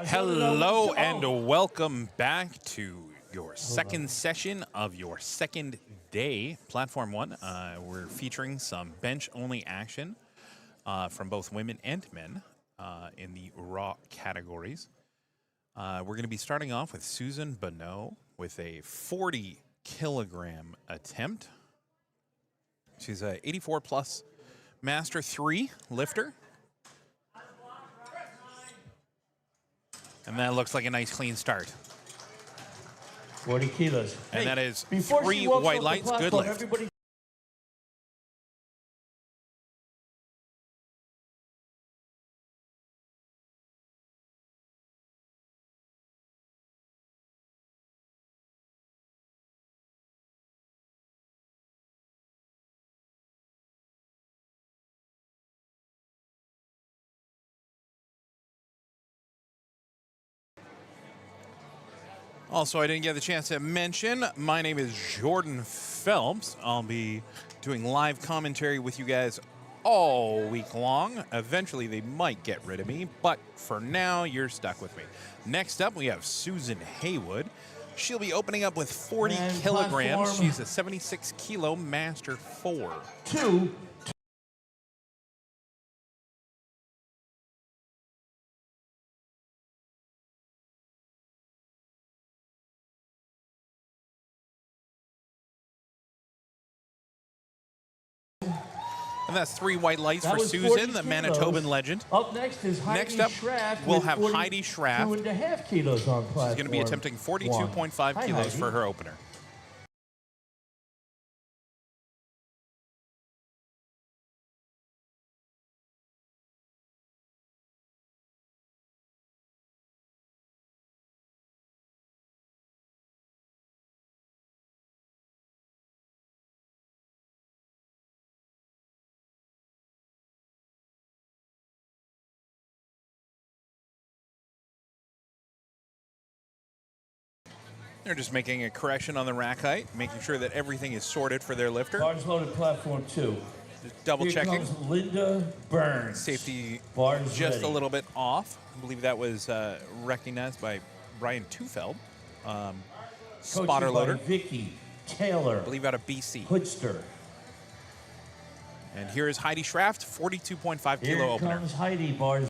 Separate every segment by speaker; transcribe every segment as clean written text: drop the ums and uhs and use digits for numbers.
Speaker 1: Hello and welcome back to your second session of your second day, Platform 1. We're featuring some bench-only action from both women and men in the raw categories. We're going to be starting off with Susan Bonneau with a 40-kilogram attempt. She's a 84-plus Master 3 lifter. And that looks like a nice clean start.
Speaker 2: 40 kilos.
Speaker 1: And that is 3 white lights, good lift. Also, I didn't get the chance to mention, my name is Jordan Phelps. I'll be doing live commentary with you guys all week long. Eventually, they might get rid of me, but for now, you're stuck with me. Next up, we have Susan Haywood. She'll be opening up with 40 kilograms. She's a 76-kilo Master 4.
Speaker 2: 2.
Speaker 1: And that's 3 white lights for Susan, the Manitoban legend.
Speaker 2: Up next is Heidi Schraft.
Speaker 1: We'll have Heidi Schraft.
Speaker 2: 2.5 kilos on platform.
Speaker 1: She's going to be attempting 42.5 kilos for her opener. They're just making a correction on the rack height, making sure that everything is sorted for their lifter.
Speaker 2: Bars loaded platform 2.
Speaker 1: Just double checking.
Speaker 2: Here comes Linda Burns.
Speaker 1: Safety
Speaker 2: Bars
Speaker 1: just
Speaker 2: ready.
Speaker 1: a little bit off. I believe that was recognized by Brian Tufeld, spotter loader.
Speaker 2: Vicky Taylor.
Speaker 1: I believe out of BC.
Speaker 2: Hoodster.
Speaker 1: And here is Heidi Schraft, 42.5 kilo opener.
Speaker 2: Here comes Heidi, bars.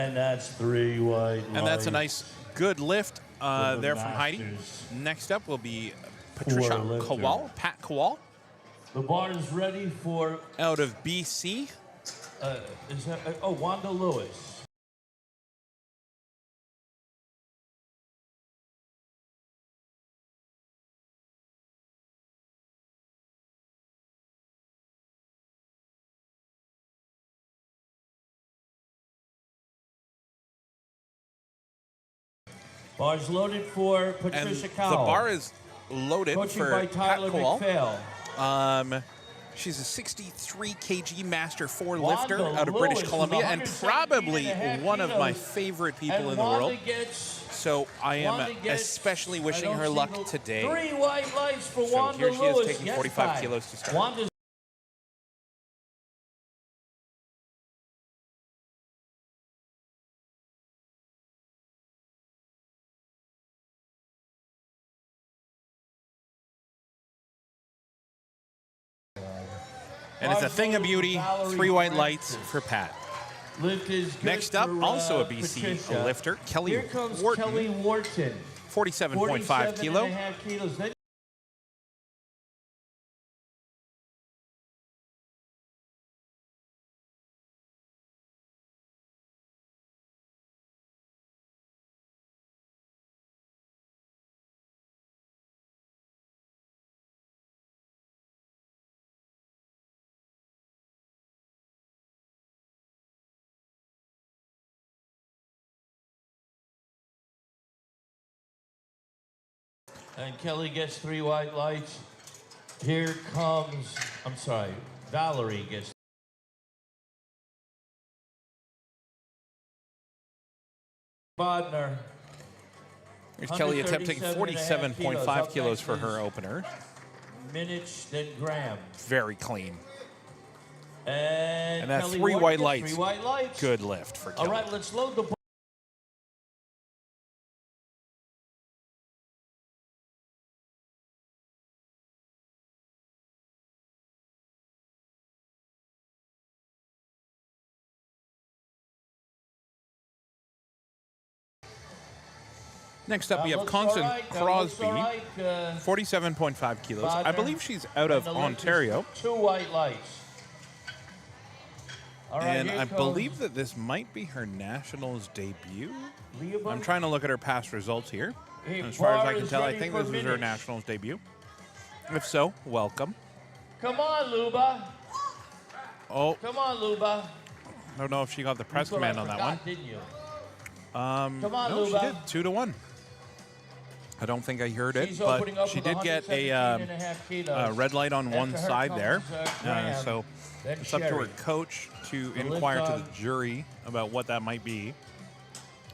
Speaker 2: And that's 3 white lights.
Speaker 1: And that's a nice, good lift there from Heidi. Next up will be Patricia Kowal, Pat Kowal.
Speaker 2: The bar is ready for...
Speaker 1: Out of BC.
Speaker 2: Is that, Wanda Lewis. Bars loaded for Patricia Kowal.
Speaker 1: The bar is loaded
Speaker 2: Coaching
Speaker 1: for
Speaker 2: by Tyler
Speaker 1: Kowal. She's a 63 kg Master 4 lifter out of British Columbia and probably one of my favorite people in the world. So I am especially wishing her luck today.
Speaker 2: 3 white lights for
Speaker 1: so
Speaker 2: Wanda
Speaker 1: here she is
Speaker 2: Lewis.
Speaker 1: taking 45 kilos to start. And it's a thing of beauty, 3 white lights for Pat. Next up, also a BC
Speaker 2: Patricia.
Speaker 1: lifter, Kelly
Speaker 2: Here comes
Speaker 1: Wharton,
Speaker 2: Kelly Wharton.
Speaker 1: 47.5 kilo.
Speaker 2: 47.5 kilos. And Kelly gets 3 white lights. Here comes, I'm sorry, Valerie gets. Bodner.
Speaker 1: Here's Kelly attempting 47.5 kilos for her opener.
Speaker 2: Minich, then Graham.
Speaker 1: Very clean.
Speaker 2: And
Speaker 1: that's
Speaker 2: Kelly
Speaker 1: 3
Speaker 2: Ward
Speaker 1: white
Speaker 2: gets
Speaker 1: lights.
Speaker 2: 3 white lights.
Speaker 1: Good lift for Kelly.
Speaker 2: All right, let's load the.
Speaker 1: Next up, we have
Speaker 2: looks
Speaker 1: Constance
Speaker 2: all right,
Speaker 1: Crosby,
Speaker 2: looks all right,
Speaker 1: 47.5 kilos. I
Speaker 2: Bodner.
Speaker 1: believe she's out of
Speaker 2: And the lift is
Speaker 1: Ontario.
Speaker 2: 2 white lights. All right,
Speaker 1: And
Speaker 2: here
Speaker 1: I
Speaker 2: goes
Speaker 1: believe that this might be her nationals debut.
Speaker 2: Leopold.
Speaker 1: I'm trying to look at her past results here.
Speaker 2: Hey,
Speaker 1: As far as I
Speaker 2: bar
Speaker 1: can
Speaker 2: is
Speaker 1: tell, I
Speaker 2: ready
Speaker 1: think
Speaker 2: for
Speaker 1: this was her
Speaker 2: Minich.
Speaker 1: nationals debut. If so, welcome.
Speaker 2: Come on, Luba.
Speaker 1: Oh,
Speaker 2: Come on, Luba.
Speaker 1: I don't know if she got the press
Speaker 2: You thought I
Speaker 1: command on that one.
Speaker 2: forgot, didn't you?
Speaker 1: Come
Speaker 2: on,
Speaker 1: no,
Speaker 2: Luba.
Speaker 1: she did 2-1. I don't think I heard it,
Speaker 2: She's
Speaker 1: but
Speaker 2: opening up
Speaker 1: she
Speaker 2: with
Speaker 1: did get
Speaker 2: 117.5 kilos.
Speaker 1: a red light on one
Speaker 2: After her
Speaker 1: side there.
Speaker 2: comes, Graham,
Speaker 1: So
Speaker 2: then
Speaker 1: it's up to her
Speaker 2: Sherry.
Speaker 1: coach to
Speaker 2: The
Speaker 1: inquire to
Speaker 2: lift
Speaker 1: the
Speaker 2: on.
Speaker 1: jury about what that might be,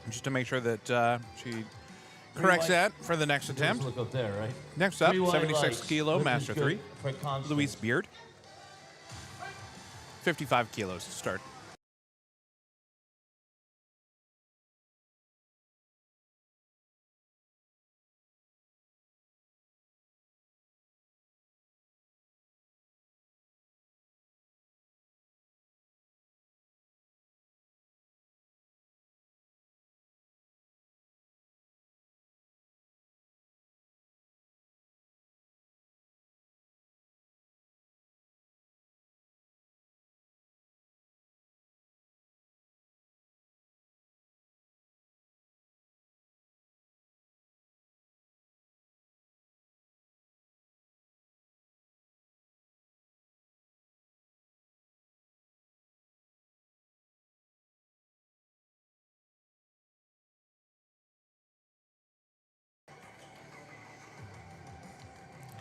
Speaker 1: just to make sure that she corrects that for the next
Speaker 2: Just
Speaker 1: attempt.
Speaker 2: look up there, right?
Speaker 1: Next up,
Speaker 2: 3 white
Speaker 1: 76
Speaker 2: lights.
Speaker 1: kilo,
Speaker 2: Lift is
Speaker 1: Master
Speaker 2: good
Speaker 1: 3,
Speaker 2: for Constance.
Speaker 1: Louise Beard. 55 kilos to start.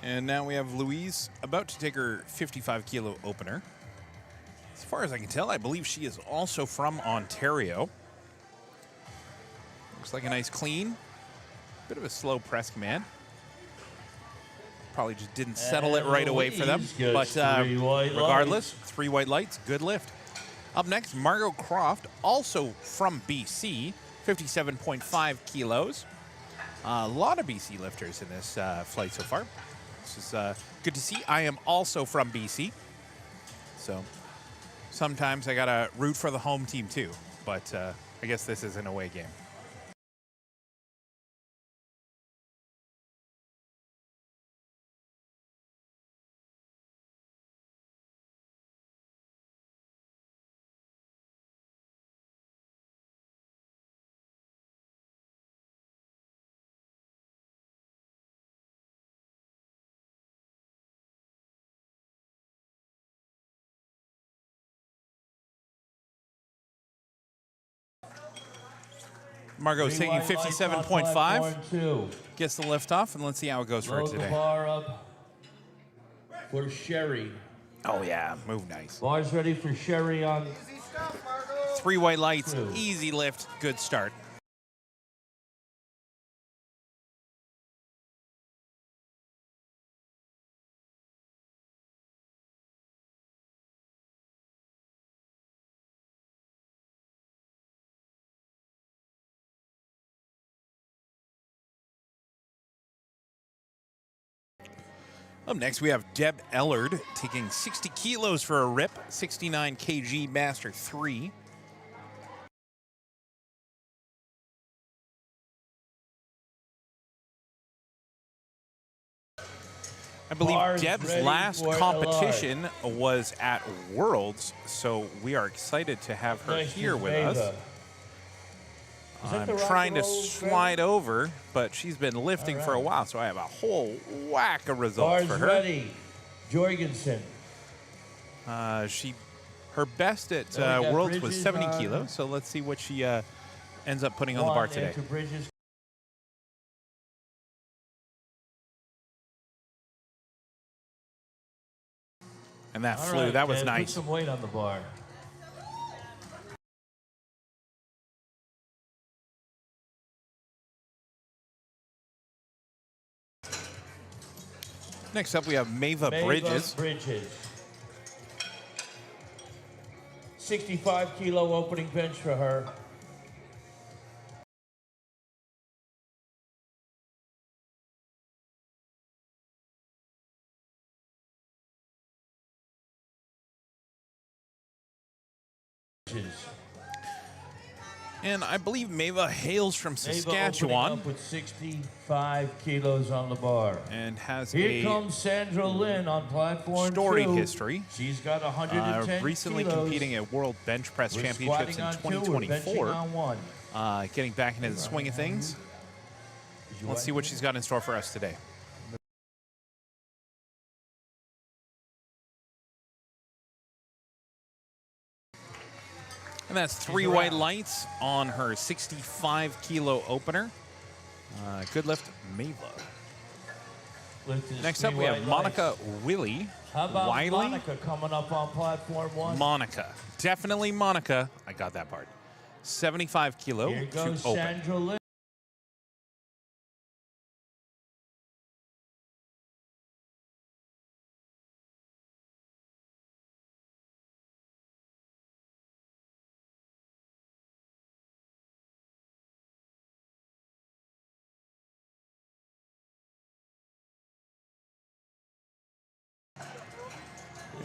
Speaker 1: And now we have Louise about to take her 55 kilo opener. As far as I can tell, I believe she is also from Ontario. Looks like a nice clean. Bit of a slow press command. Probably just didn't settle it right away for them.
Speaker 2: Louise
Speaker 1: But
Speaker 2: gets 3 white
Speaker 1: regardless,
Speaker 2: lights.
Speaker 1: 3 white lights, good lift. Up next, Margot Croft, also from BC, 57.5 kilos. A lot of BC lifters in this flight so far. This is good to see. I am also from BC. So sometimes I got to root for the home team too. But I guess this is an away game. Margot's
Speaker 2: 3
Speaker 1: taking
Speaker 2: white lights on
Speaker 1: 57.5.
Speaker 2: platform 2.
Speaker 1: Gets the lift off, and let's see how it goes for her
Speaker 2: Load the
Speaker 1: today.
Speaker 2: bar up for Sherry.
Speaker 1: Oh, yeah. Move nice.
Speaker 2: Bar's ready for Sherry on
Speaker 1: 3 white lights.
Speaker 2: 2.
Speaker 1: Easy lift. Good start. Up next, we have Deb Ellard taking 60 kilos for a rip, 69 kg Master 3. I believe
Speaker 2: Bars
Speaker 1: Deb's
Speaker 2: ready
Speaker 1: last
Speaker 2: for
Speaker 1: competition was at Worlds, so we are excited to have her
Speaker 2: Nice
Speaker 1: here with
Speaker 2: Ava.
Speaker 1: us.
Speaker 2: Is that
Speaker 1: I'm
Speaker 2: the rock
Speaker 1: trying to
Speaker 2: and roll
Speaker 1: slide over, but she's been lifting for a
Speaker 2: right.
Speaker 1: while, so I have a whole whack of results
Speaker 2: Bars
Speaker 1: for her.
Speaker 2: ready. Jorgensen.
Speaker 1: Her best at
Speaker 2: So we got
Speaker 1: Worlds was
Speaker 2: Bridges
Speaker 1: 70
Speaker 2: on
Speaker 1: kilos, so let's see what she ends up putting on the
Speaker 2: One
Speaker 1: bar today.
Speaker 2: into Bridges.
Speaker 1: And that
Speaker 2: All
Speaker 1: flew.
Speaker 2: right,
Speaker 1: That was
Speaker 2: Ted,
Speaker 1: nice.
Speaker 2: Put some weight on the bar.
Speaker 1: Next up, we have Mava Bridges.
Speaker 2: 65-kilo opening bench for her.
Speaker 1: And I believe Mava hails from Saskatchewan.
Speaker 2: Up with 65 kilos on the bar.
Speaker 1: And has
Speaker 2: Here comes Sandra Lynn on platform
Speaker 1: storied
Speaker 2: 2.
Speaker 1: history.
Speaker 2: She's got 110
Speaker 1: recently
Speaker 2: kilos.
Speaker 1: competing at World Bench Press Championships in 2024. Getting back into the swing of things. Let's see what she's got in store for us today. And that's 3 white lights on her 65-kilo opener. Good lift, Mava. Next up, we have Monica Wiley.
Speaker 2: How about Monica coming up on platform 1?
Speaker 1: Monica. Definitely Monica. I got that part. 75 kilo
Speaker 2: Here goes
Speaker 1: to open.
Speaker 2: Sandra Lynn.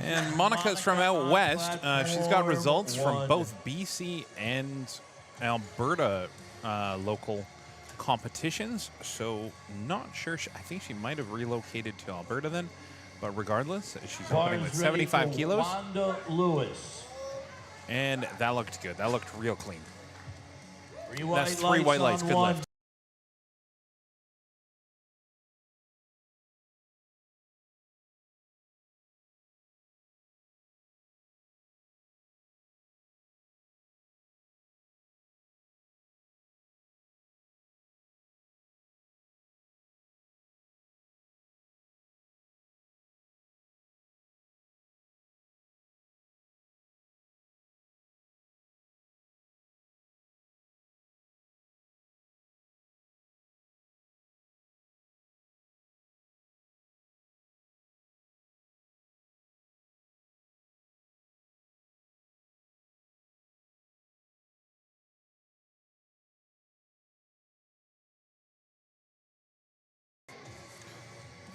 Speaker 1: And Monica's from out west. She's got results from both BC and Alberta local competitions. So not sure. I think she might have relocated to Alberta then. But regardless, she's opening with 75 kilos.
Speaker 2: Wanda Lewis.
Speaker 1: And that looked good. That looked real clean.
Speaker 2: That's
Speaker 1: 3 white lights. Good lift.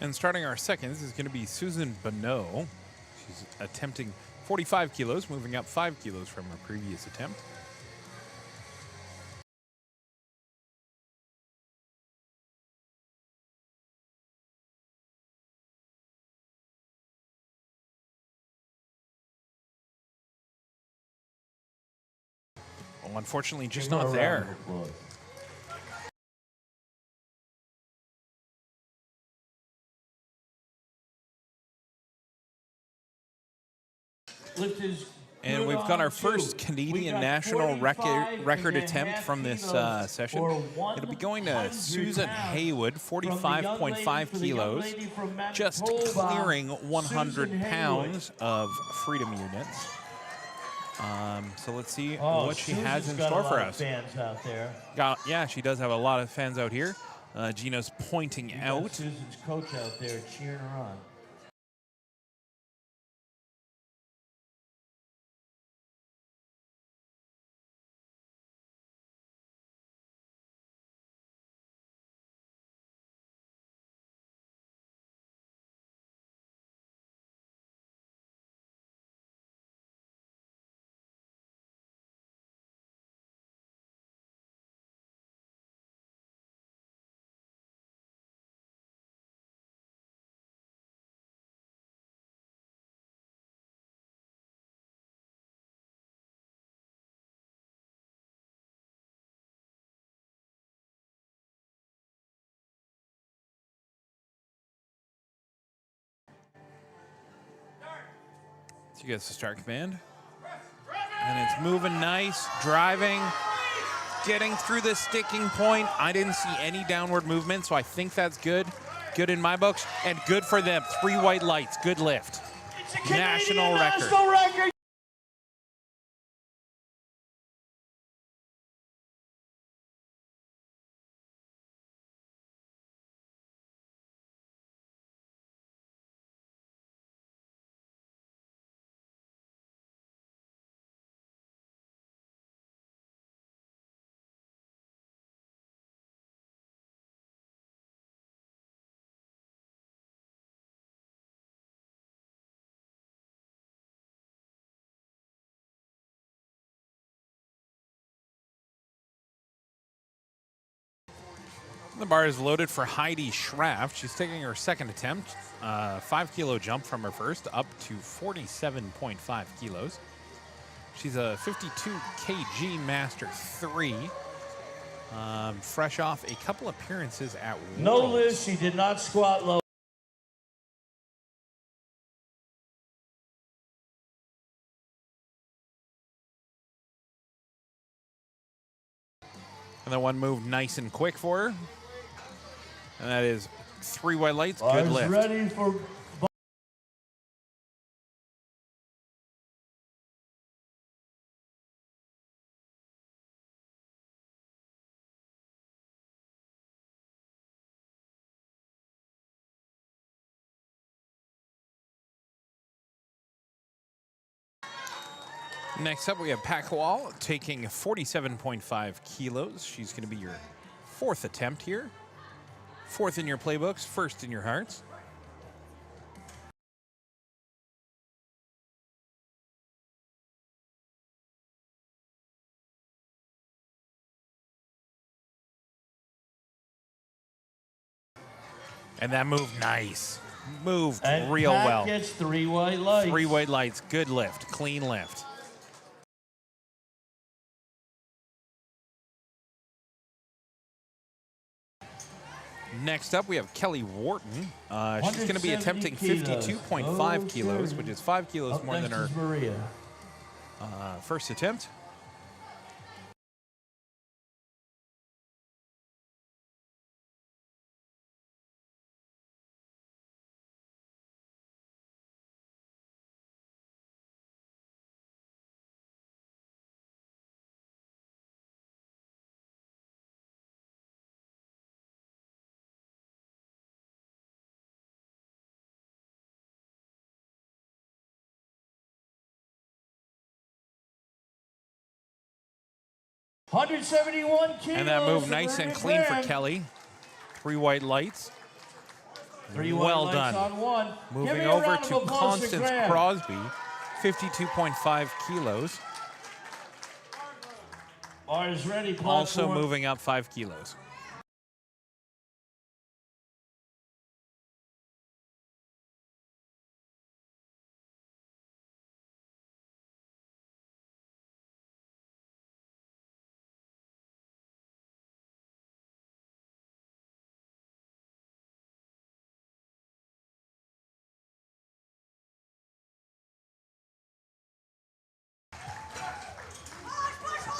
Speaker 1: And starting our second, this is going to be Susan Bonneau. She's attempting 45 kilos, moving up 5 kilos from her previous attempt. Well, unfortunately, just not there. And we've got our first Canadian national record attempt from this session. It'll be going to Susan Haywood, 45.5 kilos, just clearing 100 pounds of freedom units. So let's see what she has in store for us.
Speaker 2: Fans out there.
Speaker 1: Yeah, she does have a lot of fans out here. Gino's pointing out.
Speaker 2: Susan's coach out there cheering her on.
Speaker 1: She gets the start command. And it's moving nice, driving, getting through the sticking point. I didn't see any downward movement, so I think that's good. Good in my books, and good for them. 3 white lights, good lift.
Speaker 2: It's a Canadian
Speaker 1: national record.
Speaker 2: national record.
Speaker 1: The bar is loaded for Heidi Schraft. She's taking her second attempt. 5 kilo jump from her first, up to 47.5 kilos. She's a 52 kg Master 3. Fresh off a couple appearances at
Speaker 2: No,
Speaker 1: Worlds.
Speaker 2: Liz, she did not squat low.
Speaker 1: And that one moved nice and quick for her. And that is 3 white lights, good
Speaker 2: Bars
Speaker 1: lift.
Speaker 2: ready for.
Speaker 1: Next up, we have Pakwal taking 47.5 kilos. She's going to be your 4th attempt here. 4th in your playbooks, 1st in your hearts. And that moved nice. Moved
Speaker 2: And
Speaker 1: real
Speaker 2: Pat
Speaker 1: well.
Speaker 2: gets 3 white lights.
Speaker 1: 3 white lights, good lift, clean lift. Next up, we have Kelly Wharton. She's going to be attempting 52.5 kilos, which is 5 kilos
Speaker 2: Up
Speaker 1: more than
Speaker 2: next
Speaker 1: her
Speaker 2: is Maria.
Speaker 1: first attempt.
Speaker 2: $171 kilos.
Speaker 1: And that moved
Speaker 2: for
Speaker 1: nice and
Speaker 2: Brandon
Speaker 1: clean for
Speaker 2: Grant.
Speaker 1: Kelly. 3 white lights.
Speaker 2: 3
Speaker 1: Well
Speaker 2: white lights
Speaker 1: done.
Speaker 2: on one. Give
Speaker 1: Moving
Speaker 2: me a
Speaker 1: over
Speaker 2: round
Speaker 1: to
Speaker 2: of applause for
Speaker 1: Constance
Speaker 2: Grant.
Speaker 1: Crosby, 52.5 kilos.
Speaker 2: Bars ready.
Speaker 1: Also
Speaker 2: Platform.
Speaker 1: moving up 5 kilos.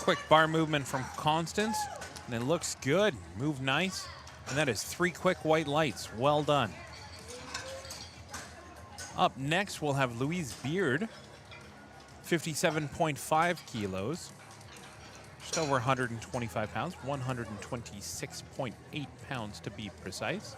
Speaker 1: Quick bar movement from Constance, and it looks good. Moved nice. And that is 3 quick white lights. Well done. Up next, we'll have Louise Beard, 57.5 kilos. Just over 125 pounds, 126.8 pounds to be precise.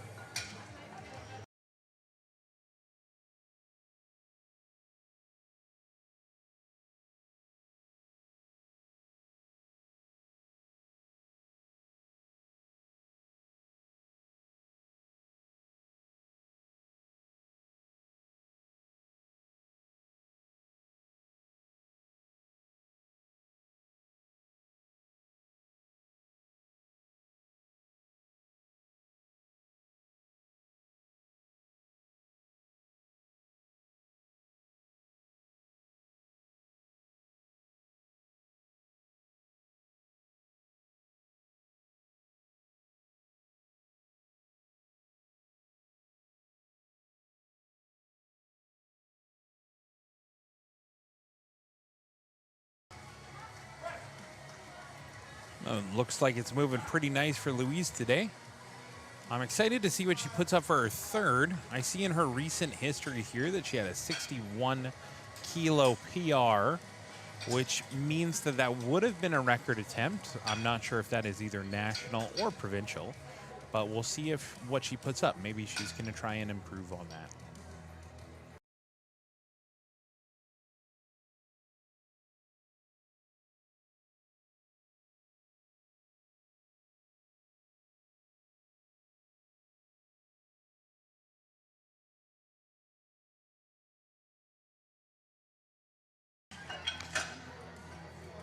Speaker 1: Looks like it's moving pretty nice for Louise today. I'm excited to see what she puts up for her third. I see in her recent history here that she had a 61 kilo PR, which means that that would have been a record attempt. I'm not sure if that is either national or provincial, but we'll see if what she puts up. Maybe she's going to try and improve on that.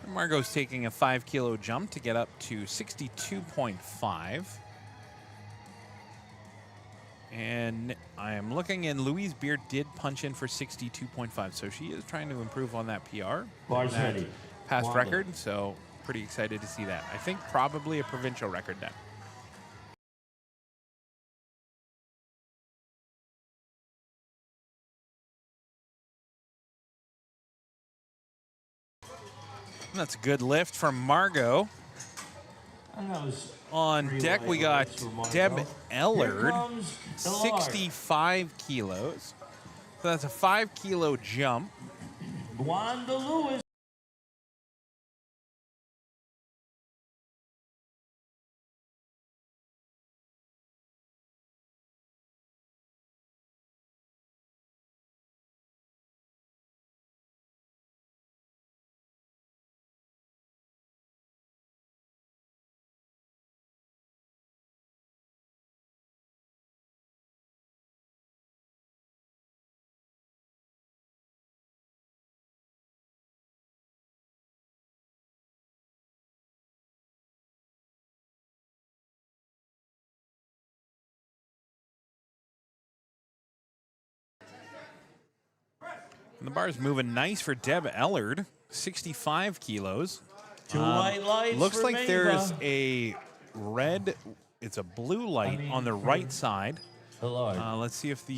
Speaker 1: Margot's taking a 5 kilo jump to get up to 62.5. And I am looking, and Louise Beard did punch in for 62.5, so she is trying to improve on that PR,
Speaker 2: Bars
Speaker 1: that
Speaker 2: ready.
Speaker 1: past
Speaker 2: Wanda.
Speaker 1: record, so pretty excited to see that. I think probably a provincial record then. And that's a good lift from Margot.
Speaker 2: And that was
Speaker 1: On
Speaker 2: 3
Speaker 1: deck,
Speaker 2: white
Speaker 1: we got
Speaker 2: lights for Margot.
Speaker 1: Deb
Speaker 2: Here
Speaker 1: Ellard,
Speaker 2: comes Ellard.
Speaker 1: 65 kilos. So that's a 5 kilo jump.
Speaker 2: Wanda Lewis.
Speaker 1: And the bar is moving nice for Deb Ellard, 65 kilos.
Speaker 2: 2 white lights
Speaker 1: Looks
Speaker 2: for
Speaker 1: like
Speaker 2: Mava.
Speaker 1: there's a red, it's a blue light on the right side.
Speaker 2: Ellard.
Speaker 1: Let's see if the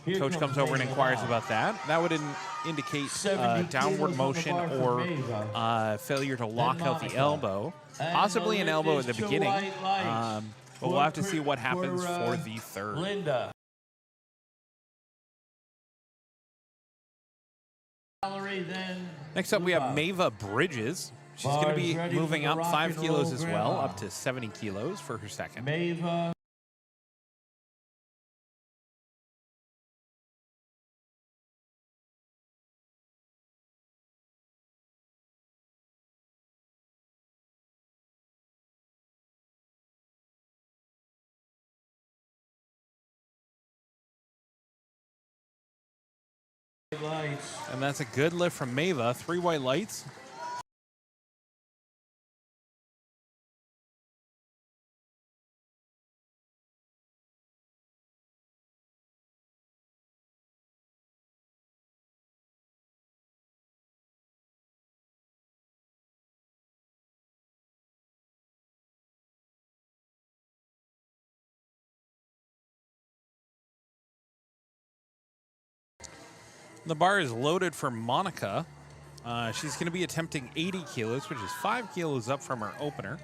Speaker 2: Here
Speaker 1: coach comes over and
Speaker 2: Mava
Speaker 1: inquires
Speaker 2: now.
Speaker 1: about that. That would indicate
Speaker 2: 70
Speaker 1: downward
Speaker 2: kilos on the
Speaker 1: motion
Speaker 2: bar for
Speaker 1: or
Speaker 2: Mava.
Speaker 1: failure to lock out the
Speaker 2: Monica.
Speaker 1: elbow.
Speaker 2: And
Speaker 1: Possibly an elbow at the
Speaker 2: 2
Speaker 1: beginning,
Speaker 2: white lights
Speaker 1: but we'll have to
Speaker 2: for
Speaker 1: see what happens
Speaker 2: for,
Speaker 1: for the third.
Speaker 2: Linda. Then
Speaker 1: Next up, we have
Speaker 2: Luba.
Speaker 1: Mava Bridges. She's going to
Speaker 2: Bars
Speaker 1: be
Speaker 2: ready for
Speaker 1: moving
Speaker 2: the
Speaker 1: up
Speaker 2: rock
Speaker 1: 5
Speaker 2: and
Speaker 1: kilos
Speaker 2: roll
Speaker 1: as well,
Speaker 2: grandma.
Speaker 1: up to 70 kilos for her second.
Speaker 2: Mava. Lights.
Speaker 1: And that's a good lift from Mava. 3 white lights. The bar is loaded for Monica. She's going to be attempting 80 kilos, which is 5 kilos up from her opener.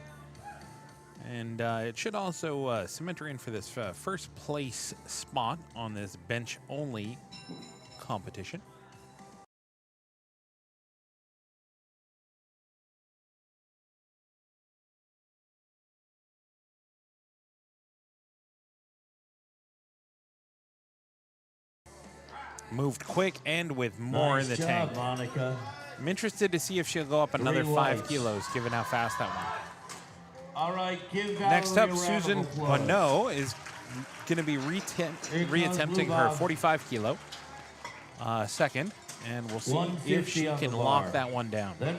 Speaker 1: And it should also cement her in for this first place spot on this bench-only competition. Moved quick and with more in the
Speaker 2: Nice job,
Speaker 1: tank.
Speaker 2: Monica.
Speaker 1: I'm interested to see if she'll go up another
Speaker 2: 3
Speaker 1: 5
Speaker 2: whites.
Speaker 1: kilos, given how fast that went.
Speaker 2: All right, give
Speaker 1: Next
Speaker 2: Valerie
Speaker 1: up,
Speaker 2: a round
Speaker 1: Susan
Speaker 2: of applause.
Speaker 1: Bonneau is going to be
Speaker 2: Here comes
Speaker 1: reattempting
Speaker 2: Blue
Speaker 1: her
Speaker 2: Bob.
Speaker 1: 45 kilo second, and we'll see if
Speaker 2: 150
Speaker 1: she
Speaker 2: on the
Speaker 1: can lock
Speaker 2: bar.
Speaker 1: that one down.
Speaker 2: Then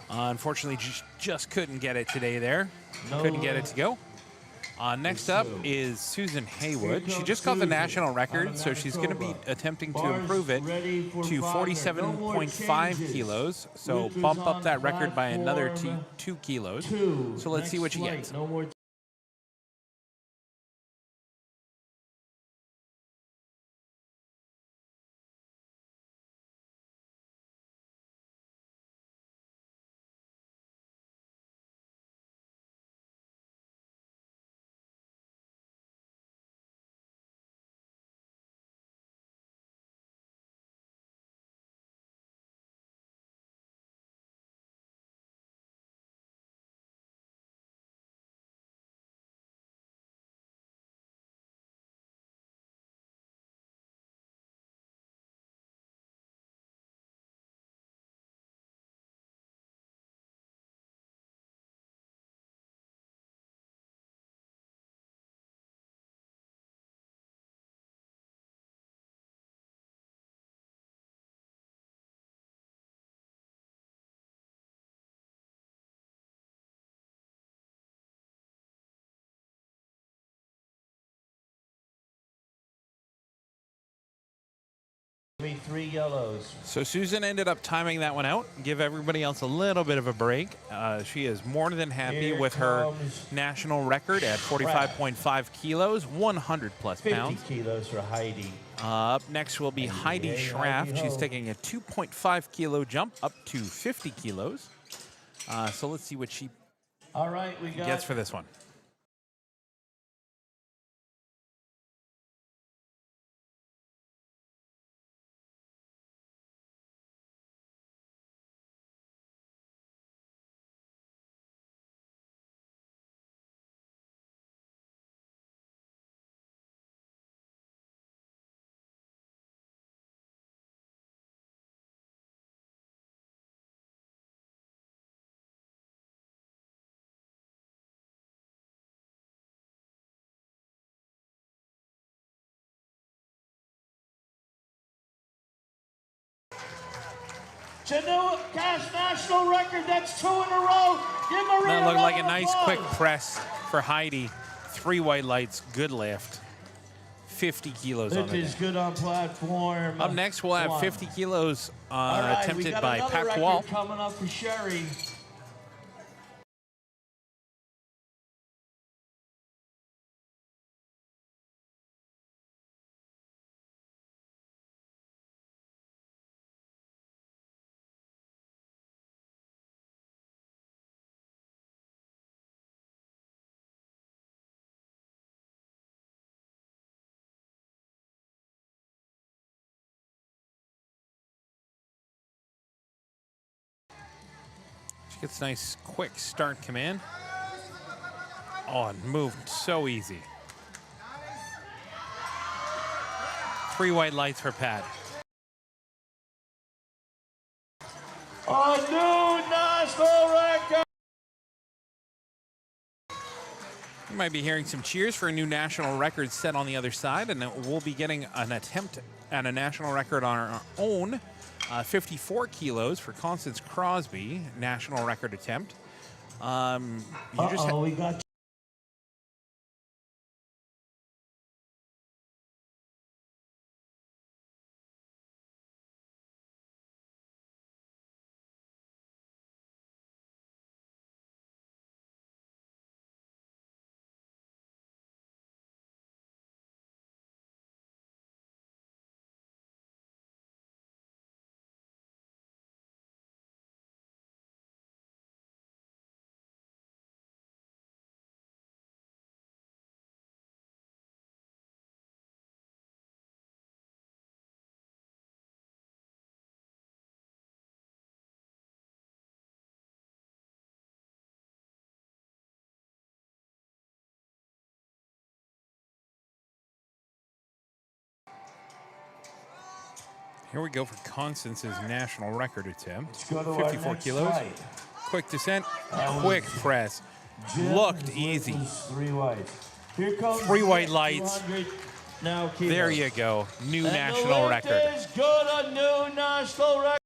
Speaker 1: Unfortunately, just couldn't get it today there.
Speaker 2: No,
Speaker 1: Couldn't get it to go. Next up is Susan Haywood. She just got the national record, so she's going to be attempting to improve it to 47.5 kilos. So bump up that record by another 2 kilos. So let's see what she gets.
Speaker 2: Give me 3 yellows.
Speaker 1: So Susan ended up timing that one out. Give everybody else a little bit of a break. She is more than happy with her national record at 45.5 kilos, 100 plus
Speaker 2: 50
Speaker 1: pounds.
Speaker 2: kilos for Heidi.
Speaker 1: Up next will be Heidi Schraff. She's taking a 2.5 kilo jump up to 50 kilos. So let's see what she
Speaker 2: All right, we got
Speaker 1: gets for this one.
Speaker 2: Canoe cast national record. That's 2 in a row. Give Maria
Speaker 1: That looked like a
Speaker 2: round of
Speaker 1: nice quick
Speaker 2: applause.
Speaker 1: press for Heidi. 3 white lights, good lift. 50 kilos on
Speaker 2: It
Speaker 1: the
Speaker 2: is
Speaker 1: day.
Speaker 2: good on platform.
Speaker 1: Up next, we'll have 50 kilos
Speaker 2: All right, we
Speaker 1: attempted
Speaker 2: got
Speaker 1: by
Speaker 2: another
Speaker 1: Pat
Speaker 2: record
Speaker 1: Wall.
Speaker 2: coming up for Sherry.
Speaker 1: She gets a nice quick start command. Oh, and moved so easy. 3 white lights for Pat.
Speaker 2: A new national record.
Speaker 1: You might be hearing some cheers for a new national record set on the other side, and we'll be getting an attempt at a national record on our own. 54 kilos for Constance Crosby, national record attempt.
Speaker 2: We got.
Speaker 1: Here we go for Constance's national record attempt.
Speaker 2: Let's go to our
Speaker 1: 54
Speaker 2: next
Speaker 1: kilos.
Speaker 2: fight.
Speaker 1: Quick descent, quick press. Looked easy.
Speaker 2: 3 whites. Here comes
Speaker 1: 3 white lights.
Speaker 2: 200 now kilos.
Speaker 1: There you go. New
Speaker 2: And
Speaker 1: national
Speaker 2: the lift
Speaker 1: record.
Speaker 2: is good, a new national record.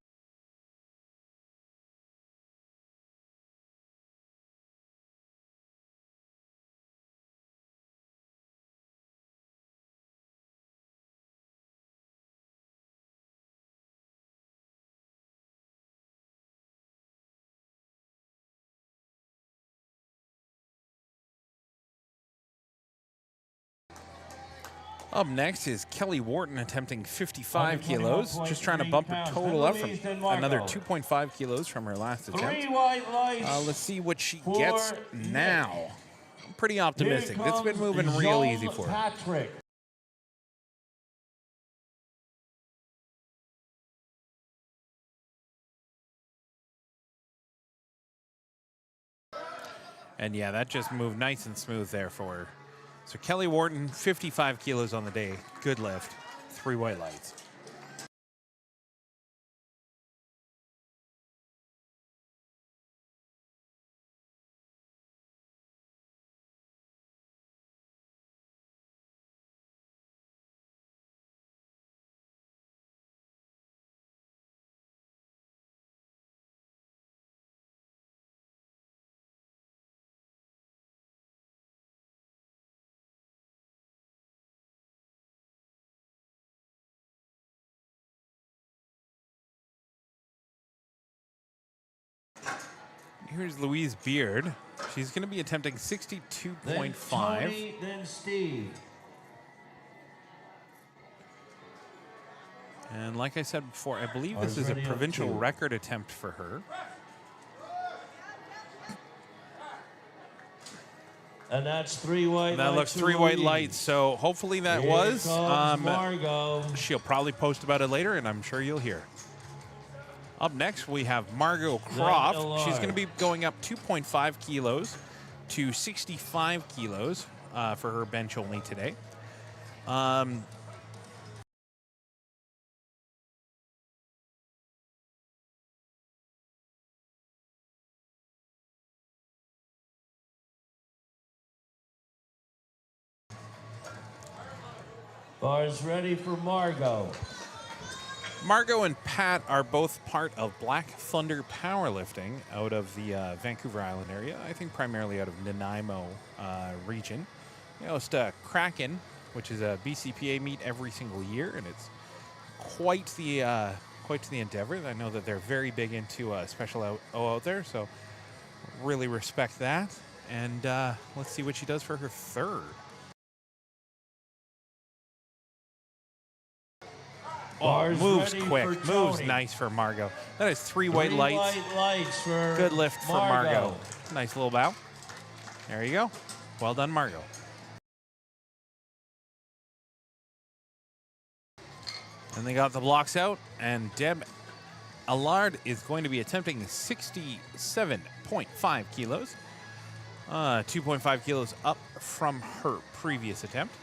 Speaker 1: Up next is Kelly Wharton attempting 55 kilos, just trying to
Speaker 2: 21.3
Speaker 1: bump her
Speaker 2: pounds.
Speaker 1: total up from
Speaker 2: Penalties, Denmark.
Speaker 1: another 2.5 kilos from her last attempt.
Speaker 2: 3 white lights.
Speaker 1: Let's see what she
Speaker 2: for
Speaker 1: gets
Speaker 2: Nick.
Speaker 1: now. I'm pretty optimistic.
Speaker 2: Here
Speaker 1: It's been
Speaker 2: comes
Speaker 1: moving real easy
Speaker 2: Jean
Speaker 1: for her.
Speaker 2: Patrick.
Speaker 1: And yeah, that just moved nice and smooth there for her. So Kelly Wharton, 55 kilos on the day. Good lift. 3 white lights. Here's Louise Beard. She's going to be attempting 62.5.
Speaker 2: Then Tony, then Steve.
Speaker 1: And like I said before, I believe
Speaker 2: I
Speaker 1: this
Speaker 2: was
Speaker 1: is a
Speaker 2: ready up
Speaker 1: provincial
Speaker 2: two.
Speaker 1: record attempt for her.
Speaker 2: And that's 3 white
Speaker 1: That
Speaker 2: lights.
Speaker 1: looks
Speaker 2: for
Speaker 1: 3 white
Speaker 2: Louise.
Speaker 1: lights, so hopefully that
Speaker 2: Here
Speaker 1: was.
Speaker 2: comes Margot.
Speaker 1: She'll probably post about it later, and I'm sure you'll hear. Up next, we have Margot Croft. She's going to be going up 2.5 kilos to 65 kilos for her bench only today.
Speaker 2: Bars ready for Margot.
Speaker 1: Margot and Pat are both part of Black Thunder Powerlifting out of the Vancouver Island area. I think primarily out of Nanaimo region. They host Kraken, which is a BCPA meet every single year, and it's quite the endeavor. I know that they're very big into special out there, so really respect that. And let's see what she does for her third. Oh,
Speaker 2: Bars
Speaker 1: moves
Speaker 2: ready
Speaker 1: quick.
Speaker 2: for
Speaker 1: Moves
Speaker 2: Tony.
Speaker 1: nice for Margot. That is 3 white
Speaker 2: 3
Speaker 1: lights.
Speaker 2: white lights for
Speaker 1: Good lift for Margot. Nice little bow. There you go. Well done, Margot. And they got the blocks out, and Deb Allard is going to be attempting 67.5 kilos. 2.5 kilos up from her previous attempt.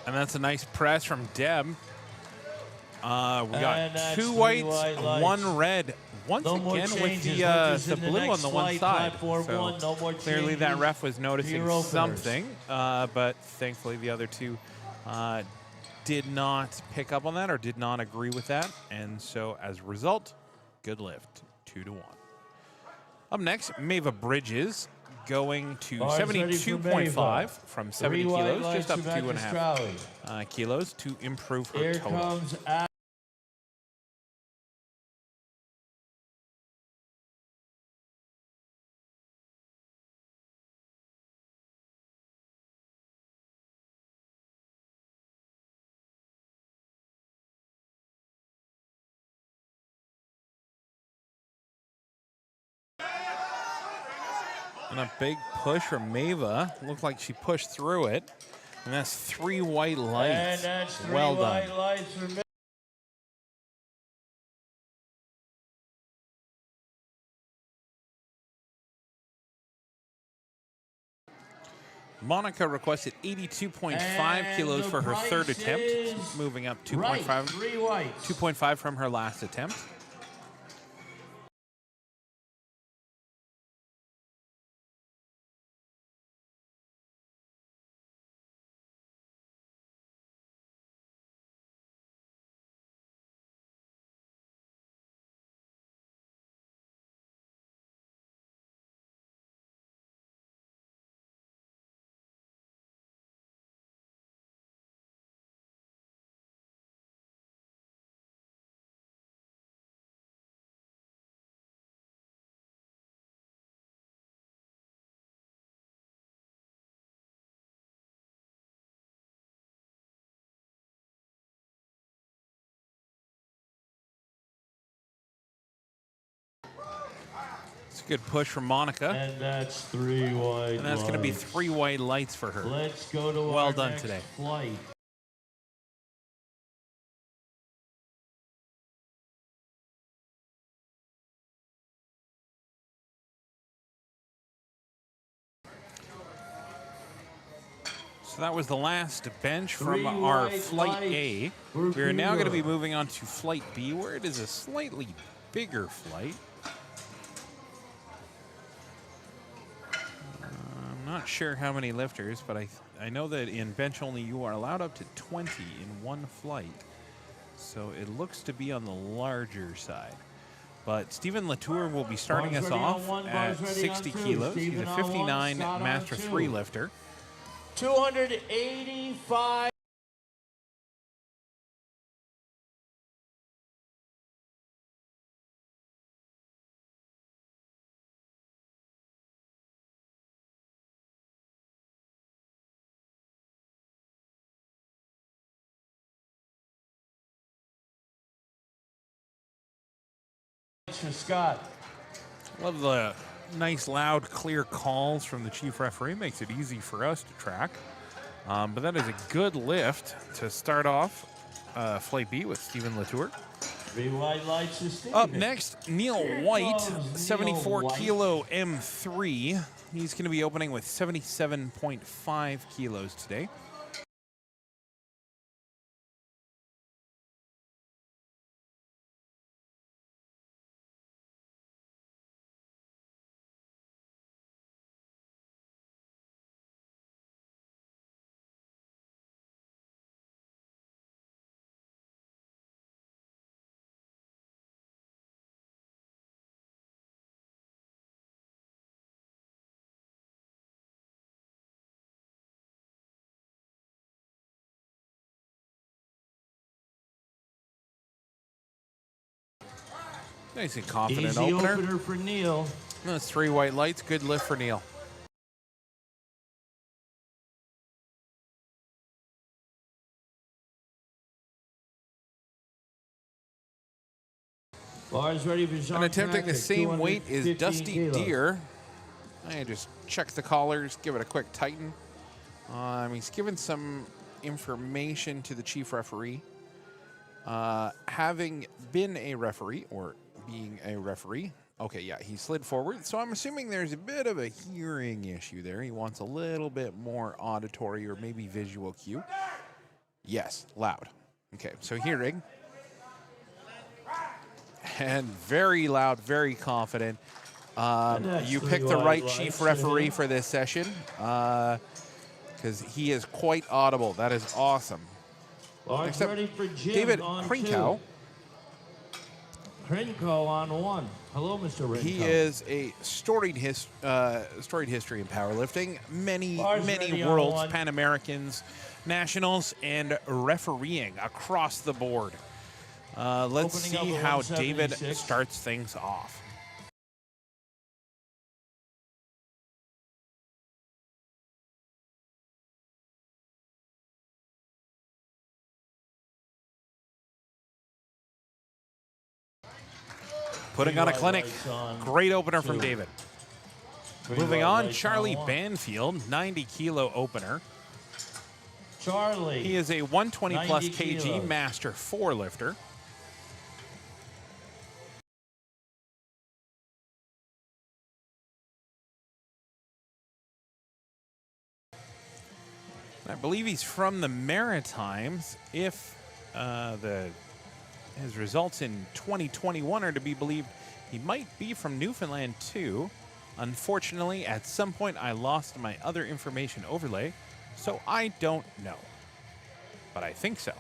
Speaker 1: And that's a nice press from Deb. We got 2 whites, 1 red. Once
Speaker 2: No more
Speaker 1: again with
Speaker 2: changes,
Speaker 1: the
Speaker 2: in the
Speaker 1: blue on
Speaker 2: next
Speaker 1: the one
Speaker 2: flight,
Speaker 1: side.
Speaker 2: platform
Speaker 1: So
Speaker 2: one, no more
Speaker 1: clearly that
Speaker 2: changes.
Speaker 1: ref was noticing
Speaker 2: Hero openers.
Speaker 1: something, but thankfully the other two did not pick up on that or did not agree with that. And so as a result, good lift, 2-1. Up next, Mava Bridges going to
Speaker 2: Bars ready for
Speaker 1: 72.5
Speaker 2: Mava.
Speaker 1: from 70
Speaker 2: 3 white
Speaker 1: kilos,
Speaker 2: lights
Speaker 1: just up
Speaker 2: for
Speaker 1: 2.5
Speaker 2: Magistrali.
Speaker 1: kilos to improve her
Speaker 2: Here
Speaker 1: total.
Speaker 2: comes
Speaker 1: And a big push from Mava. Looked like she pushed through it. And that's 3 white
Speaker 2: and
Speaker 1: lights.
Speaker 2: that's 3
Speaker 1: Well
Speaker 2: white
Speaker 1: done.
Speaker 2: lights for
Speaker 1: Monica requested 82.5
Speaker 2: And
Speaker 1: kilos
Speaker 2: the
Speaker 1: for her third
Speaker 2: price
Speaker 1: attempt,
Speaker 2: is
Speaker 1: moving up
Speaker 2: right,
Speaker 1: 2.5
Speaker 2: 3 whites.
Speaker 1: 2.5 from her last attempt. Good push from Monica.
Speaker 2: And that's 3 white.
Speaker 1: And that's going to be 3 white lights for her.
Speaker 2: Let's go to
Speaker 1: well
Speaker 2: our
Speaker 1: done
Speaker 2: next
Speaker 1: today.
Speaker 2: flight.
Speaker 1: So that was the last bench from
Speaker 2: 3
Speaker 1: our
Speaker 2: white
Speaker 1: Flight A. We are now going to be
Speaker 2: Bermuda.
Speaker 1: moving on to Flight B, where it is a slightly bigger flight. I'm not sure how many lifters, but I know that in bench only you are allowed up to 20 in one flight. So it looks to be on the larger side. But Stephen Latour will be starting
Speaker 2: Bars
Speaker 1: us
Speaker 2: ready on
Speaker 1: off
Speaker 2: one,
Speaker 1: at
Speaker 2: bars ready on
Speaker 1: 60
Speaker 2: two.
Speaker 1: kilos.
Speaker 2: Stephen
Speaker 1: He's a
Speaker 2: on one,
Speaker 1: 59
Speaker 2: Scott on
Speaker 1: Master
Speaker 2: two.
Speaker 1: 3 lifter.
Speaker 2: 285. For Scott.
Speaker 1: Love the nice, loud, clear calls from the chief referee. Makes it easy for us to track. But that is a good lift to start off Flight B with Stephen Latour.
Speaker 2: 3 white lights for Stephen.
Speaker 1: Up next, Neil White,
Speaker 2: comes
Speaker 1: 74
Speaker 2: Neil White.
Speaker 1: kilo M3. He's going to be opening with 77.5 kilos today. Nice and confident
Speaker 2: Easy
Speaker 1: opener.
Speaker 2: opener for Neil.
Speaker 1: That's 3 white lights. Good lift for Neil.
Speaker 2: Bars ready for Jean.
Speaker 1: And attempting the same weight is
Speaker 2: 215
Speaker 1: Dusty
Speaker 2: kilos.
Speaker 1: Deer. I just check the collars, give it a quick tighten. He's given some information to the chief referee. Having been a referee, or being a referee, okay, yeah, he slid forward. So I'm assuming there's a bit of a hearing issue there. He wants a little bit more auditory or maybe visual cue. Yes, loud. Okay, so hearing. And very loud, very confident. You picked the right chief referee for this session because he is quite audible. That is awesome.
Speaker 2: Bars
Speaker 1: Next up,
Speaker 2: ready for Jim
Speaker 1: David
Speaker 2: on
Speaker 1: Krinkow.
Speaker 2: 2. Krinkow on 1. Hello, Mr. Krinkow.
Speaker 1: He is a storied history in powerlifting. Many
Speaker 2: Bars ready on
Speaker 1: worlds,
Speaker 2: 1.
Speaker 1: Pan Americans, nationals, and refereeing across the board. Let's
Speaker 2: Opening up
Speaker 1: see
Speaker 2: at
Speaker 1: how David
Speaker 2: 176.
Speaker 1: starts things off. Putting on a clinic. Great opener from
Speaker 2: 2.
Speaker 1: David.
Speaker 2: 3
Speaker 1: Moving
Speaker 2: white
Speaker 1: on,
Speaker 2: lights
Speaker 1: Charlie
Speaker 2: 1.
Speaker 1: Banfield, 90 kilo opener.
Speaker 2: Charlie.
Speaker 1: He is a 120 plus
Speaker 2: 90
Speaker 1: kg
Speaker 2: kilos.
Speaker 1: Master 4 lifter. I believe he's from the Maritimes. If his results in 2021 are to be believed, he might be from Newfoundland too. Unfortunately, at some point I lost my other information overlay, so I don't know. But I think so.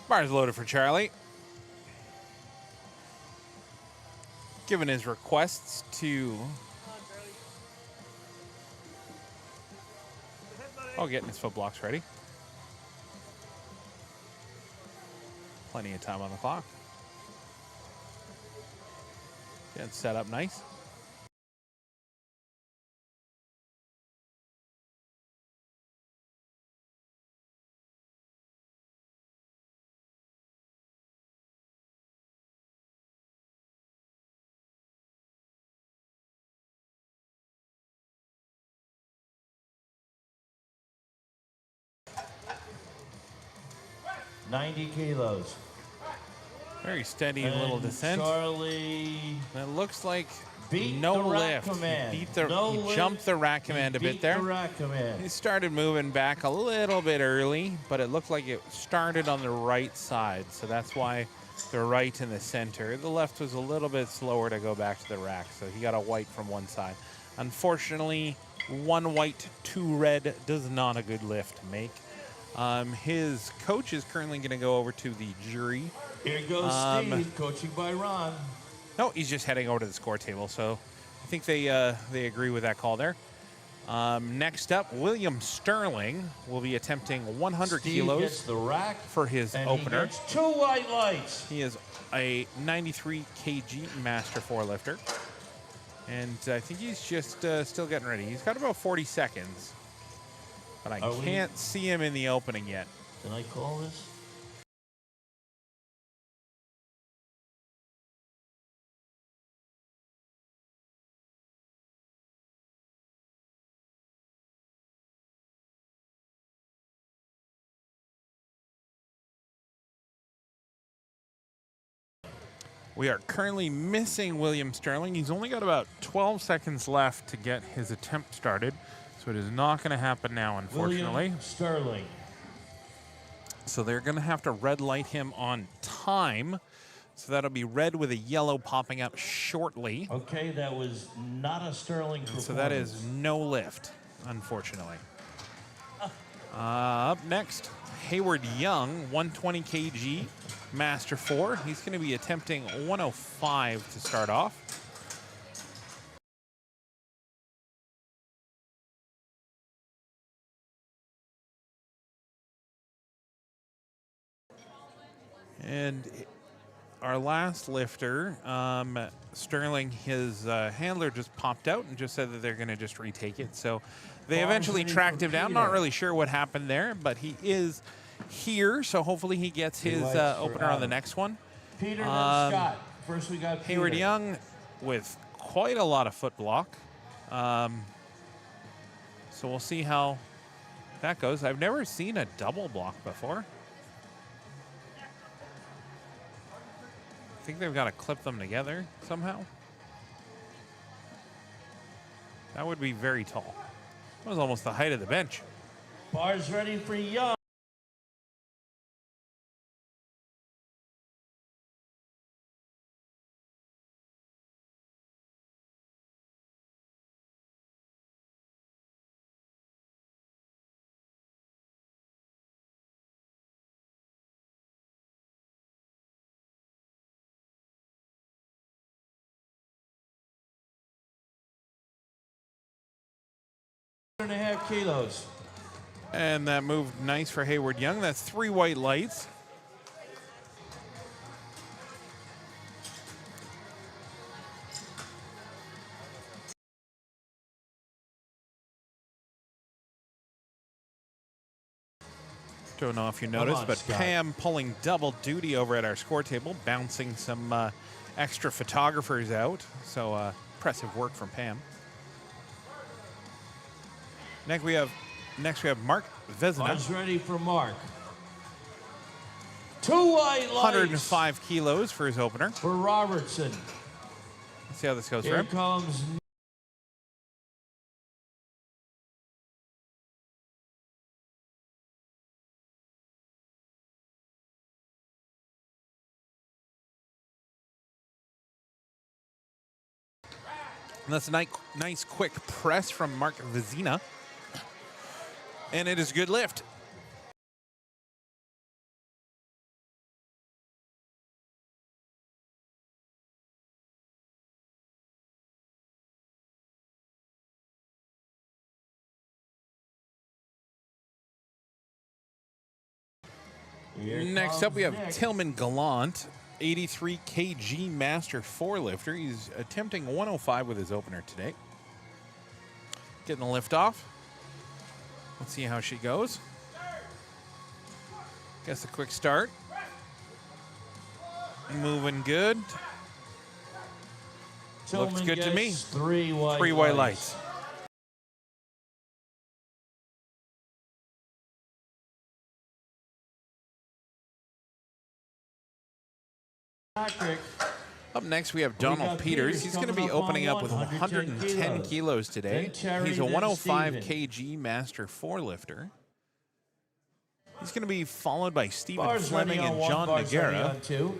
Speaker 1: Bars loaded for Charlie. given his requests to... Oh, getting his foot blocks ready. Plenty of time on the clock. Getting set up nice.
Speaker 2: $90.
Speaker 1: Very steady little descent.
Speaker 2: Charlie.
Speaker 1: It looks like
Speaker 2: Beat
Speaker 1: no
Speaker 2: the rack
Speaker 1: lift.
Speaker 2: command.
Speaker 1: He
Speaker 2: No
Speaker 1: jumped the rack
Speaker 2: He
Speaker 1: command a bit
Speaker 2: beat
Speaker 1: there.
Speaker 2: the rack command.
Speaker 1: He started moving back a little bit early, but it looked like it started on the right side, so that's why the right and the center. The left was a little bit slower to go back to the rack, so he got a white from one side. Unfortunately, 1 white, 2 red does not a good lift to make. His coach is currently going to go over to the jury.
Speaker 2: Here goes Steve, coaching by Ron.
Speaker 1: No, he's just heading over to the score table, so I think they agree with that call there. Next up, William Sterling will be attempting 100
Speaker 2: Steve
Speaker 1: kilos
Speaker 2: gets the rack,
Speaker 1: for his
Speaker 2: and
Speaker 1: opener.
Speaker 2: He gets 2 white lights.
Speaker 1: He is a 93 kg Master 4 lifter. And I think he's just still getting ready. He's got about 40 seconds. But I can't see him in the opening yet.
Speaker 2: Can I call this?
Speaker 1: We are currently missing William Sterling. He's only got about 12 seconds left to get his attempt started. So it is not going to happen now, unfortunately.
Speaker 2: William Sterling.
Speaker 1: So they're going to have to red light him on time. So that'll be red with a yellow popping up shortly.
Speaker 2: Okay, that was not a Sterling performance.
Speaker 1: So that is no lift, unfortunately. Up next, Hayward Young, 120 kg, Master 4. He's going to be attempting 105 to start off. And our last lifter, Sterling, his handler just popped out and just said that they're going to just retake it. So they eventually tracked him down. Not really sure what happened there, but he is here. So hopefully he gets his opener on the next one.
Speaker 2: Peter and Scott. First we got Peter.
Speaker 1: Hayward Young with quite a lot of foot block. So we'll see how that goes. I've never seen a double block before. I think they've got to clip them together somehow. That would be very tall. That was almost the height of the bench.
Speaker 2: Bars ready for Young. And a half kilos.
Speaker 1: And that moved nice for Hayward Young. That's 3 white lights. Don't know if you noticed, but
Speaker 2: Scott.
Speaker 1: Pam pulling double duty over at our score table, bouncing some extra photographers out. So impressive work from Pam. Next we have Mark Vezina.
Speaker 2: Bars ready for Mark. 2 white lights.
Speaker 1: 105 kilos for his opener.
Speaker 2: For Robertson.
Speaker 1: Let's see how this goes for
Speaker 2: Here
Speaker 1: him.
Speaker 2: comes
Speaker 1: And that's a nice quick press from Mark Vezina. And it is a good lift. Next up, we have Tillman Gallant, 83 kg master 4-lifter. He's attempting 105 with his opener today. Getting the lift off. Let's see how she goes. Guess a quick start. Moving good.
Speaker 2: Tillman
Speaker 1: Looks good to me.
Speaker 2: Three
Speaker 1: white lights.
Speaker 2: Patrick.
Speaker 1: Up next, we have Donald Peters. He's going to be opening up with 110 kilos today. He's a 105 kg master 4-lifter. He's going to be followed by Stephen Fleming and John Nagara.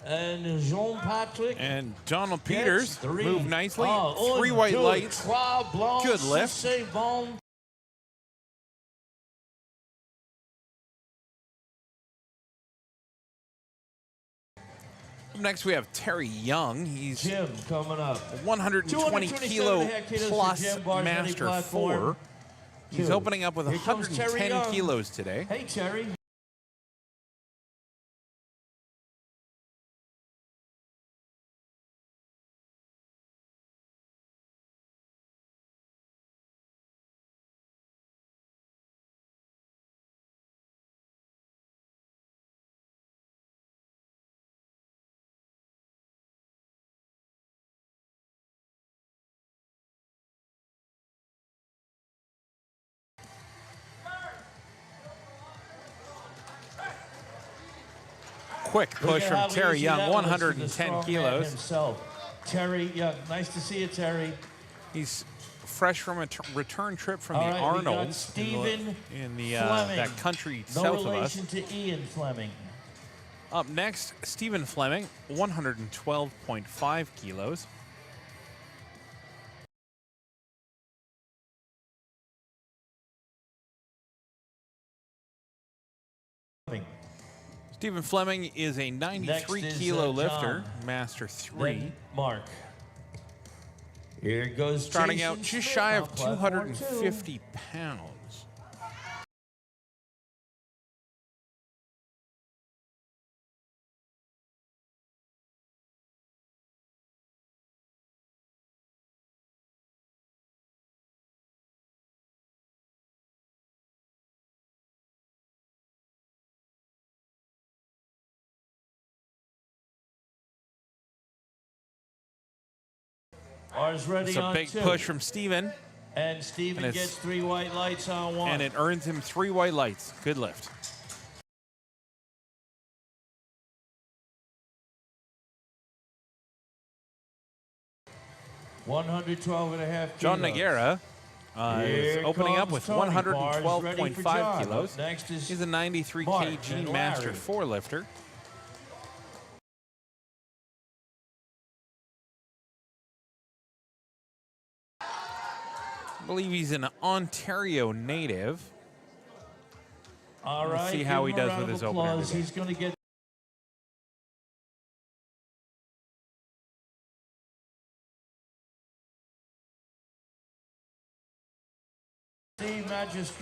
Speaker 2: And Jean-Patrick.
Speaker 1: And Donald Peters move nicely. 3 white
Speaker 2: two,
Speaker 1: lights. Good lift.
Speaker 2: C'est bon.
Speaker 1: Up next, we have Terry Young. He's
Speaker 2: Jim coming up.
Speaker 1: 120 kilo plus master 4. He's opening up with 110 kilos today.
Speaker 2: Hey, Terry.
Speaker 1: Quick push from Terry Young, 110 kilos.
Speaker 2: Terry Young, nice to see you, Terry.
Speaker 1: He's fresh from a return trip from the Arnold in the that country south of us.
Speaker 2: No relation to Ian Fleming.
Speaker 1: Up next, Stephen Fleming, 112.5 kilos. Stephen Fleming is a 93 kilo lifter, master 3.
Speaker 2: Then Mark. Here goes
Speaker 1: starting
Speaker 2: Jason
Speaker 1: out just
Speaker 2: Smith
Speaker 1: shy of
Speaker 2: on platform
Speaker 1: 250 pounds.
Speaker 2: Ours ready
Speaker 1: It's a
Speaker 2: on
Speaker 1: big
Speaker 2: 2.
Speaker 1: push from Steven.
Speaker 2: And Steven gets 3 white lights on 1.
Speaker 1: And it earns him 3 white lights. Good lift.
Speaker 2: $112.5.
Speaker 1: John Nagara is opening up with 112.5 kilos.
Speaker 2: Next is
Speaker 1: He's a 93 kg master 4-lifter. I believe he's an Ontario native.
Speaker 2: All right.
Speaker 1: Let's see how he does with his opener today.
Speaker 2: He's going to get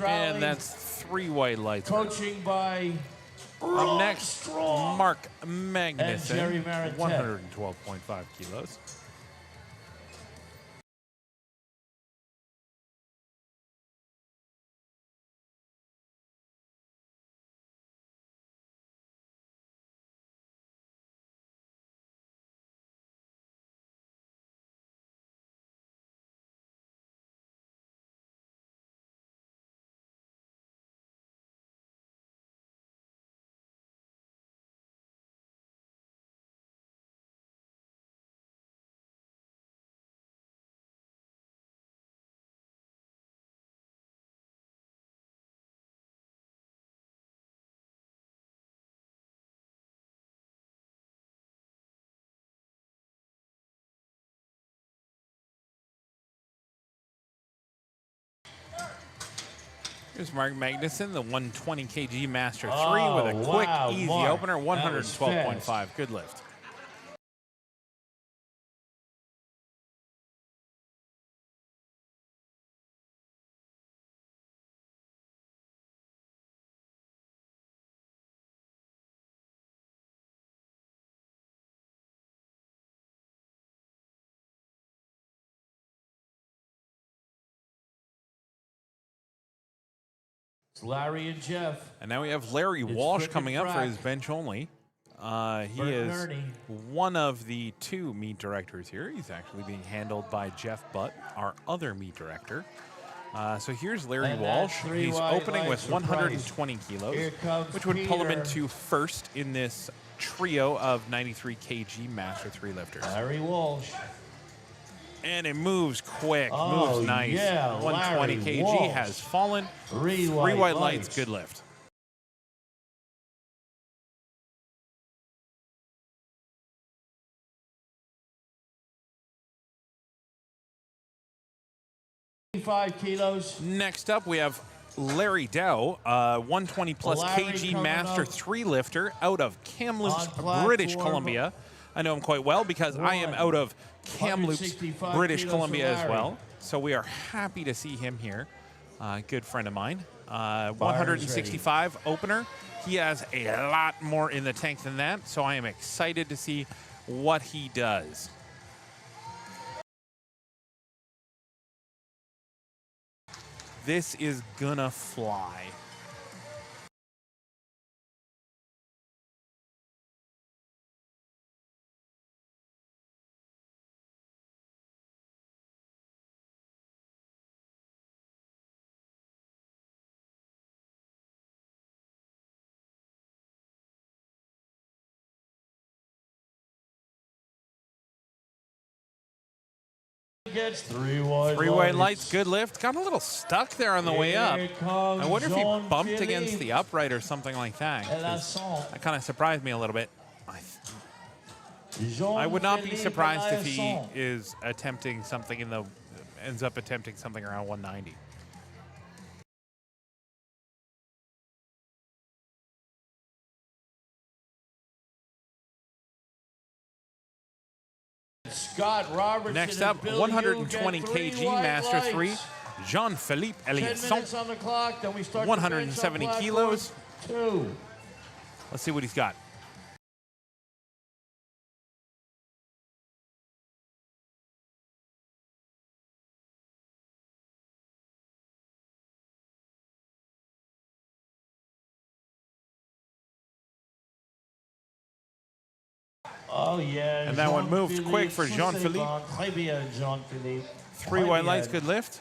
Speaker 1: and that's 3 white lights.
Speaker 2: Coaching by
Speaker 1: Up next, Mark
Speaker 2: and Jerry
Speaker 1: Magnuson,
Speaker 2: Marantet.
Speaker 1: 112.5 kilos. Here's Mark Magnuson, the 120 kg Master 3 with a quick, easy
Speaker 2: Mark,
Speaker 1: opener,
Speaker 2: that was
Speaker 1: 112.5. Good lift.
Speaker 2: It's Larry and Jeff.
Speaker 1: And now we have Larry Walsh coming up for his bench only. He is one of the two meet directors here. He's actually being handled by Jeff Butt, our other meet director. So here's Larry Walsh. He's opening with 120 kilos, which would pull him into first in this trio of 93 kg Master 3 lifters.
Speaker 2: Larry Walsh.
Speaker 1: And it moves quick, moves nice.
Speaker 2: Yeah,
Speaker 1: 120
Speaker 2: Larry
Speaker 1: kg
Speaker 2: Walsh.
Speaker 1: has fallen.
Speaker 2: Three
Speaker 1: white lights, good lift.
Speaker 2: Kilos.
Speaker 1: Next up, we have Larry Dow, 120 plus kg Master 3 lifter out of Kamloops, British Columbia. I know him quite well because I am out of Kamloops, British Columbia as well. So we are happy to see him here. Good friend of mine. 165 opener. He has a lot more in the tank than that, so I am excited to see what he does. This is gonna fly.
Speaker 2: Gets three
Speaker 1: white lights, good lift. Got a little stuck there on the way up. I wonder if he bumped against the upright or something like that. That kind of surprised me a little bit. I would not be surprised if he is attempting something ends up attempting something around 190.
Speaker 2: Scott Robertson.
Speaker 1: Next up, 120 kg Master 3, Jean-Philippe Eliasson, 170 kilos. Let's see what he's got.
Speaker 2: Oh, yeah.
Speaker 1: And that one moved quick for Jean-Philippe. 3 white lights, good lift.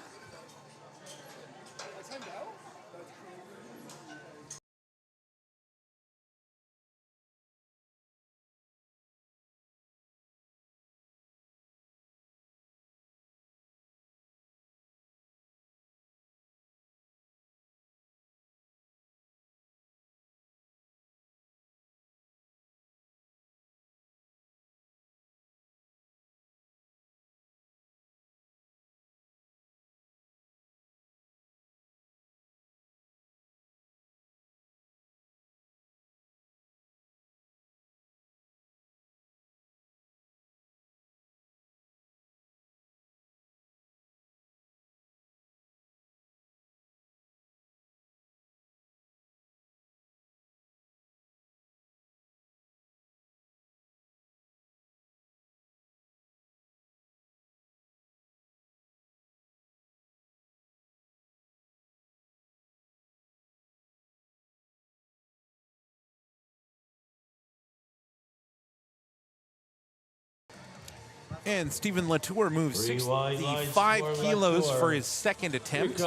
Speaker 1: And Stephen Latour moves 65 kilos for his second attempt,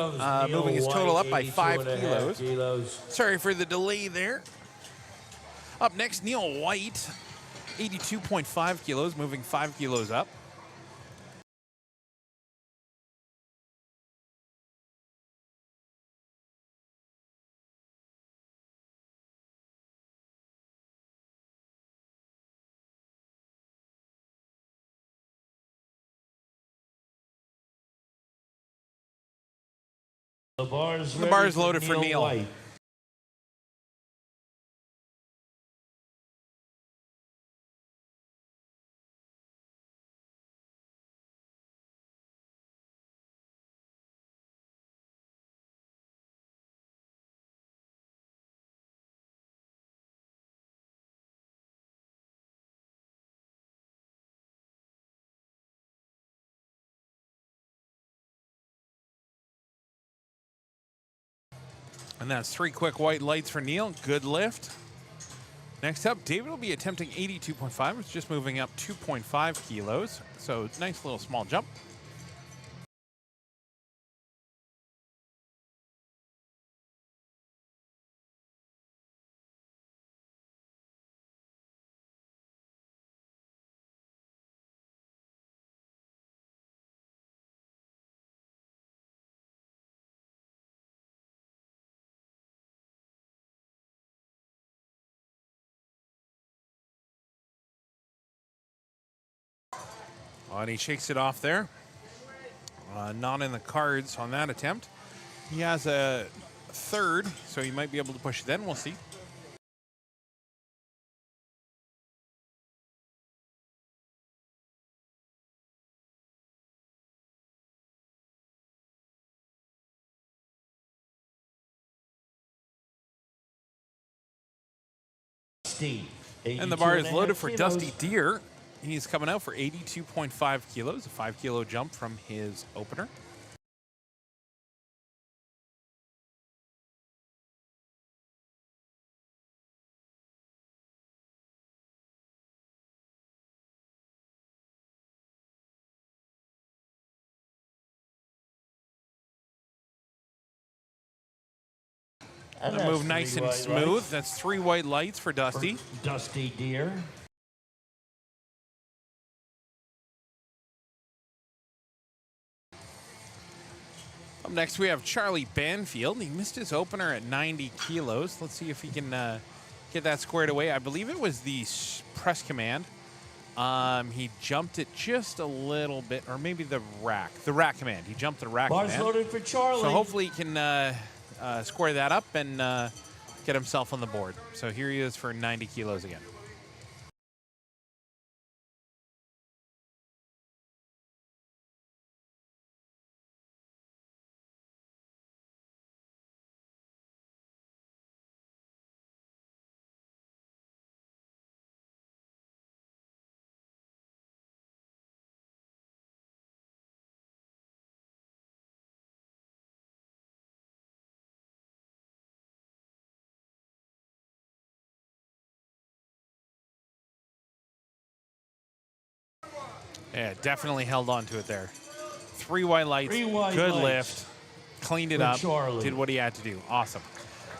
Speaker 1: moving his total up by 5 kilos. Sorry for the delay there. Up next, Neil White, 82.5 kilos, moving 5 kilos up.
Speaker 2: The bar is
Speaker 1: The bar is loaded for Neil.
Speaker 2: White.
Speaker 1: And that's 3 quick white lights for Neil. Good lift. Next up, David will be attempting 82.5. It's just moving up 2.5 kilos. So nice little small jump. Oh, and he shakes it off there. Not in the cards on that attempt. He has a third, so he might be able to push it then. We'll see. And the bar is loaded for Dusty Deer. He's coming out for 82.5 kilos, a 5 kilo jump from his opener. And move nice and smooth. Lights. That's 3 white lights for Dusty.
Speaker 2: Dusty Deer.
Speaker 1: Up next, we have Charlie Banfield. He missed his opener at 90 kilos. Let's see if he can get that squared away. I believe it was the press command. He jumped it just a little bit, or maybe the rack. The rack command. He jumped the rack
Speaker 2: Bars
Speaker 1: command.
Speaker 2: Loaded for Charlie.
Speaker 1: So hopefully he can square that up and get himself on the board. So here he is for 90 kilos again. Yeah, definitely held on to it there. 3 white lights, good lift, cleaned it up,
Speaker 2: Charlie.
Speaker 1: did what he had to do. Awesome.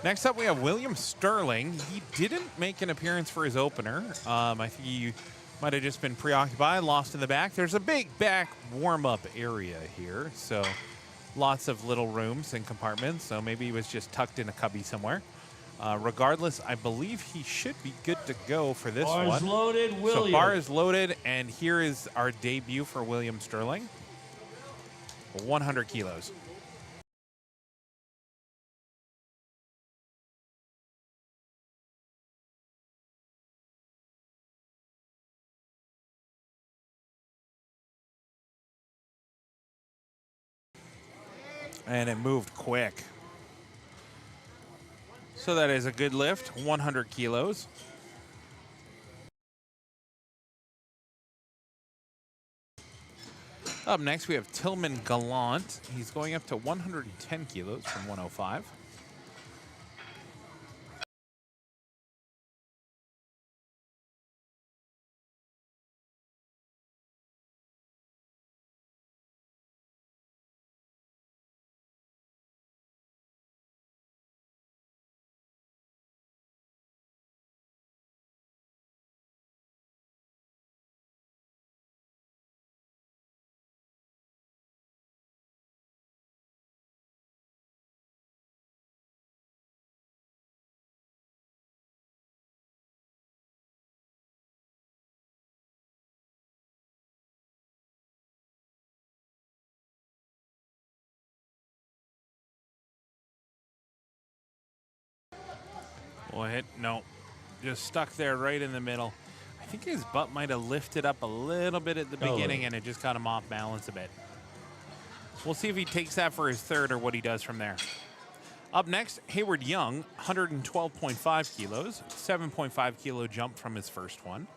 Speaker 1: Next up, we have William Sterling. He didn't make an appearance for his opener. I think he might have just been preoccupied, lost in the back. There's a big back warm-up area here, so lots of little rooms and compartments, so maybe he was just tucked in a cubby somewhere. Regardless, I believe he should be good to go for this one.
Speaker 2: Bars loaded, William.
Speaker 1: So bar is loaded, and here is our debut for William Sterling. 100 kilos. And it moved quick. So that is a good lift, 100 kilos. Up next, we have Tillman Gallant. He's going up to 110 kilos from 105. Oh, hit. No. Just stuck there right in the middle. I think his butt might have lifted up a little bit at the beginning, and it just got him off balance a bit. We'll see if he takes that for his third or what he does from there. Up next, Hayward Young, 112.5 kilos, 7.5 kilo jump from his first one.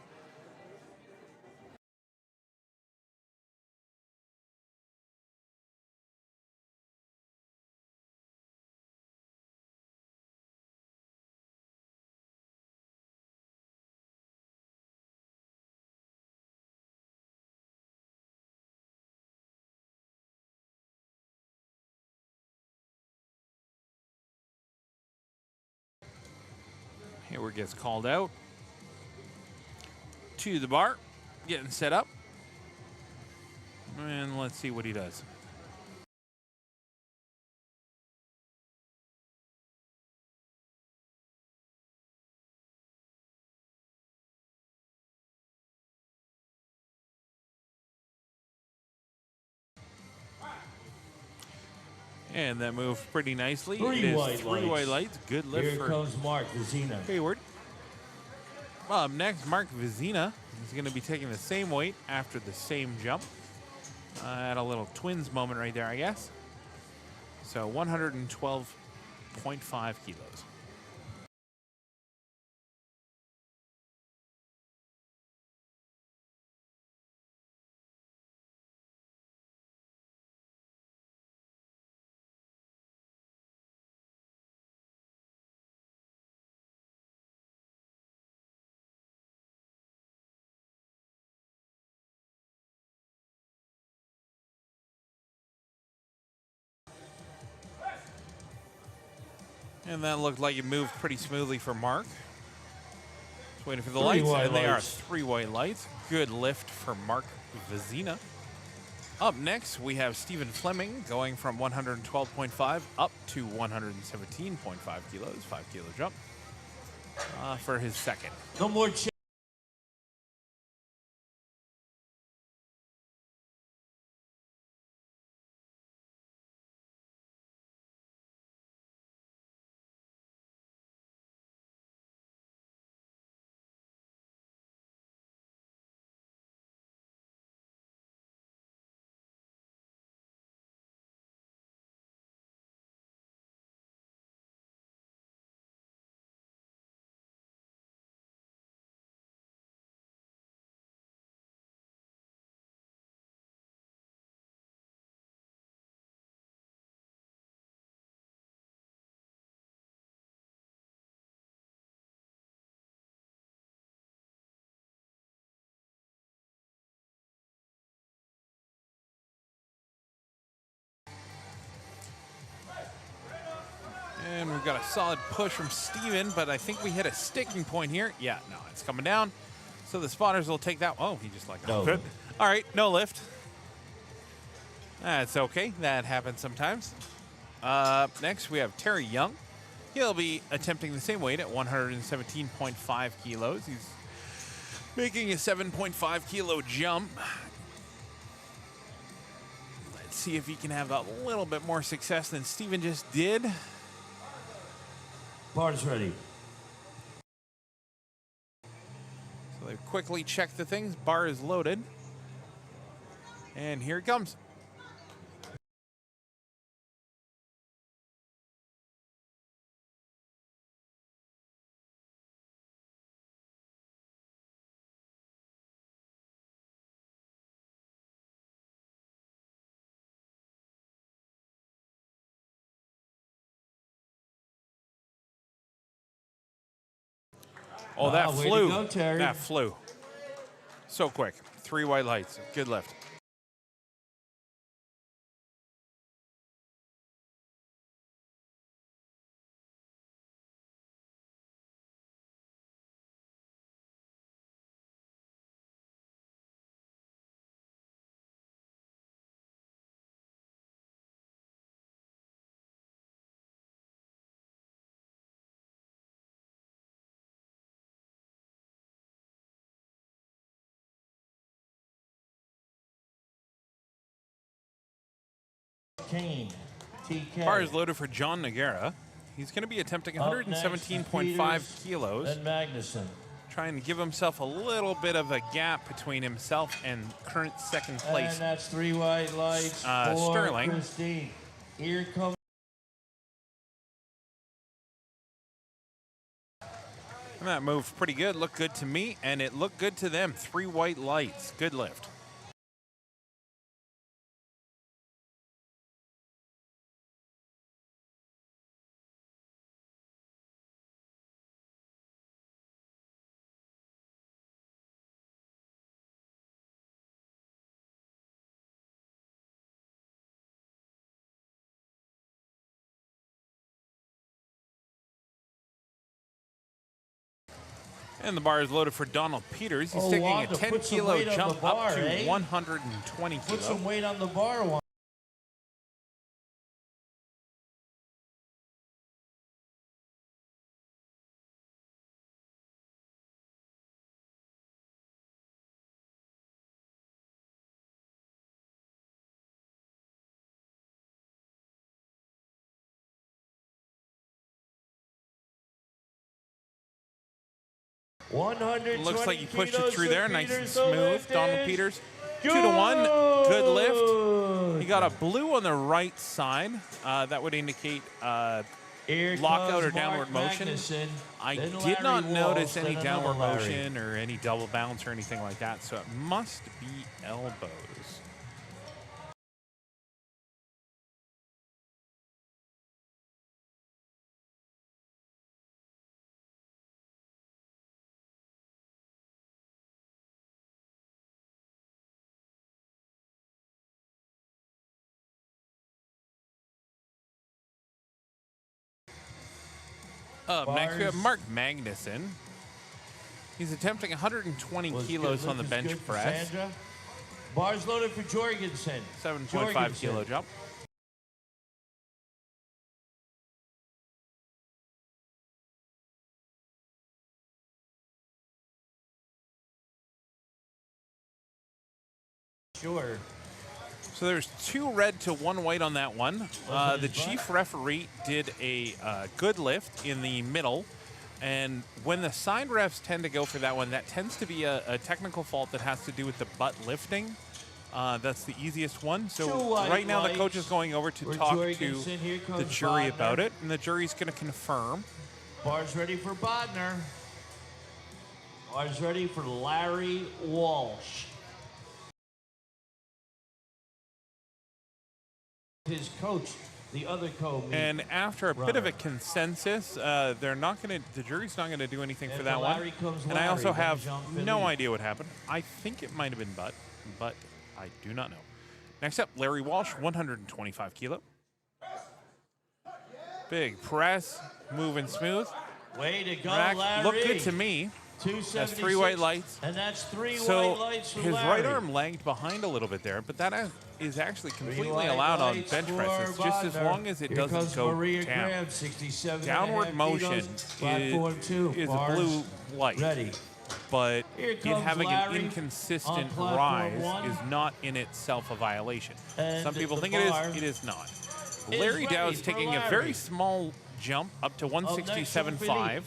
Speaker 1: Hayward gets called out to the bar, getting set up. And let's see what he does. And that moved pretty nicely.
Speaker 2: Three white
Speaker 1: lights. Good lift
Speaker 2: Here
Speaker 1: for
Speaker 2: comes Mark Vizina.
Speaker 1: Hayward. Well, up next, Mark Vizina is going to be taking the same weight after the same jump. Had a little twins moment right there, I guess. So 112.5 kilos. And that looked like it moved pretty smoothly for Mark. Just waiting for the lights, and they are 3 white lights. Good lift for Mark Vizina. Up next, we have Stephen Fleming going from 112.5 up to 117.5 kilos, 5 kilo jump for his second.
Speaker 2: No more
Speaker 1: And we've got a solid push from Steven, but I think we hit a sticking point here. Yeah, no, it's coming down. So the spotters will take that. Oh, he just like
Speaker 2: no.
Speaker 1: All right, no lift. That's okay. That happens sometimes. Next, we have Terry Young. He'll be attempting the same weight at 117.5 kilos. He's making a 7.5 kilo jump. Let's see if he can have a little bit more success than Steven just did.
Speaker 2: Bar's ready.
Speaker 1: So they've quickly checked the things. Bar is loaded. And here it comes. Oh, that flew.
Speaker 2: Way to go, Terry.
Speaker 1: That flew. So quick. 3 white lights. Good lift.
Speaker 2: Kane, TK.
Speaker 1: Bar is loaded for John Nagara. He's going to be attempting
Speaker 2: Up next is
Speaker 1: 117.5 kilos.
Speaker 2: And Magnuson.
Speaker 1: Trying to give himself a little bit of a gap between himself and current second place.
Speaker 2: And that's 3 white lights for
Speaker 1: Sterling.
Speaker 2: Christine. Here comes.
Speaker 1: And that moved pretty good, looked good to me, and it looked good to them. 3 white lights, good lift. And the bar is loaded for Donald Peters. He's taking a 10-kilo jump up to 120 kilos.
Speaker 2: Put some weight on the bar. One.
Speaker 1: Looks like he pushed it through there, nice and smooth. Donald Peters, 2-1, good lift. He got a blue on the right side. That would indicate lockout or downward motion. I did not notice any downward motion or any double bounce or anything like that, so it must be elbows. Up next, we have Mark Magnuson. He's attempting 120 kilos on the bench press.
Speaker 2: Bars loaded for Jorgensen.
Speaker 1: 7.5 kilo jump.
Speaker 2: Sure.
Speaker 1: So there's 2 red to 1 white on that one. The chief referee did a good lift in the middle. And when the side refs tend to go for that one, that tends to be a technical fault that has to do with the butt lifting. That's the easiest one. So right now the coach is going over to talk to the jury about it. And the jury's going to confirm.
Speaker 2: Bars ready for Bodner. Bars ready for Larry Walsh. His coach, the other co-meet.
Speaker 1: And after a bit of a consensus, they're not going to. The jury's not going to do anything for that one. And I also have no idea what happened. I think it might have been butt, but I do not know. Next up, Larry Walsh, 125 kilo. Big press, moving smooth.
Speaker 2: Way to go,
Speaker 1: Rack,
Speaker 2: Larry.
Speaker 1: looked good to me. That's 3 white lights.
Speaker 2: And that's 3
Speaker 1: so
Speaker 2: white lights for
Speaker 1: his
Speaker 2: Larry.
Speaker 1: right arm lagged behind a little bit there, but that is actually completely allowed on bench presses, just as long as it doesn't go down. Downward motion is a blue light, but it having an inconsistent rise is not in itself a violation. Some people think it is not. Larry Dow is taking a very small jump up to 167.5.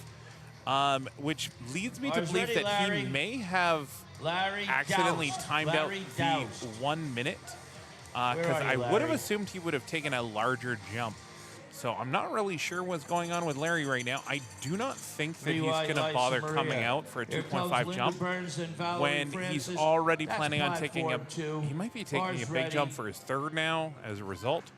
Speaker 1: Which leads me to believe that he may have accidentally timed out the 1 minute, because I would have assumed he would have taken a larger jump. So I'm not really sure what's going on with Larry right now. I do not think that he's going to bother coming out for a 2.5 jump when he's already planning on taking he might be taking a big jump for his 3rd now as a result.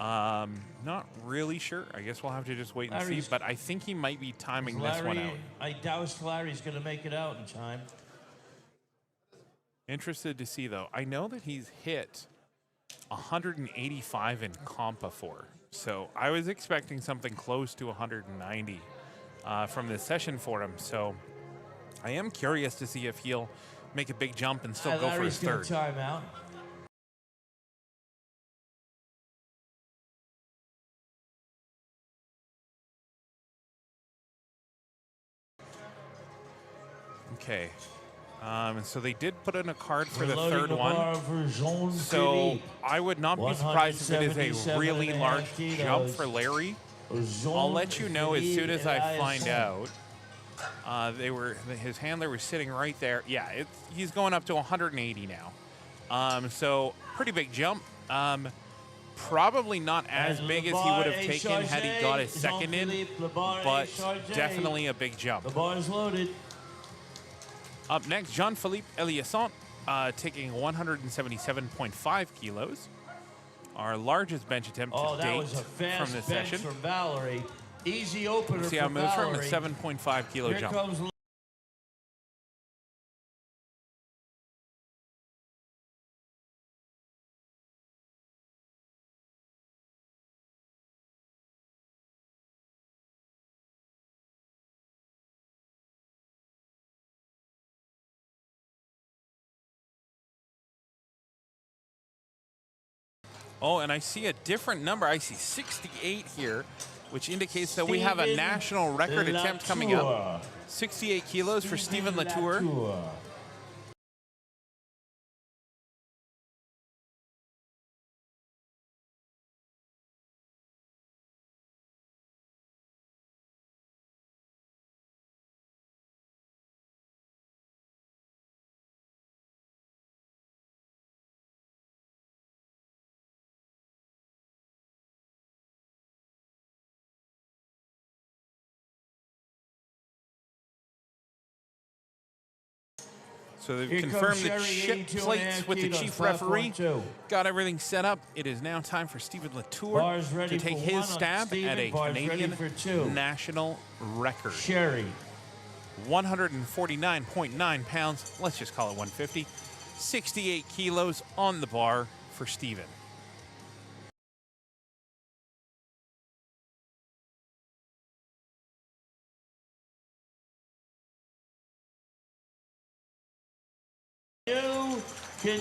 Speaker 1: Not really sure. I guess we'll have to just wait and see, but I think he might be timing this one out.
Speaker 2: I doubt Larry's going to make it out in time.
Speaker 1: Interested to see, though. I know that he's hit 185 in comp before, so I was expecting something close to 190 from this session for him, so I am curious to see if he'll make a big jump and still go for his 3rd.
Speaker 2: Time out.
Speaker 1: Okay, and so they did put in a card for the 3rd one. So I would not be surprised if it is a really large jump for Larry. I'll let you know as soon as I find out. His handler was sitting right there. Yeah, he's going up to 180 now. So pretty big jump. Probably not as big as he would have taken had he got his second in, but definitely a big jump.
Speaker 2: The bar is loaded.
Speaker 1: Up next, Jean-Philippe Eliasson, taking 177.5 kilos. Our largest bench attempt to
Speaker 2: that
Speaker 1: date
Speaker 2: was a fast
Speaker 1: from this
Speaker 2: bench
Speaker 1: session.
Speaker 2: from Valerie. Easy opener
Speaker 1: See how it
Speaker 2: for
Speaker 1: moves from a
Speaker 2: Valerie.
Speaker 1: 7.5 kilo
Speaker 2: Here
Speaker 1: jump.
Speaker 2: comes
Speaker 1: Oh, and I see a different number. I see 68 here, which indicates that we have a national record attempt coming up. 68 kilos for Stephen Latour. So they've confirmed the chip plates with the chief referee. Got everything set up. It is now time for Stephen Latour to take his stab at a Canadian national record.
Speaker 2: Sherry.
Speaker 1: 149.9 pounds. Let's just call it 150. 68 kilos on the bar for Stephen.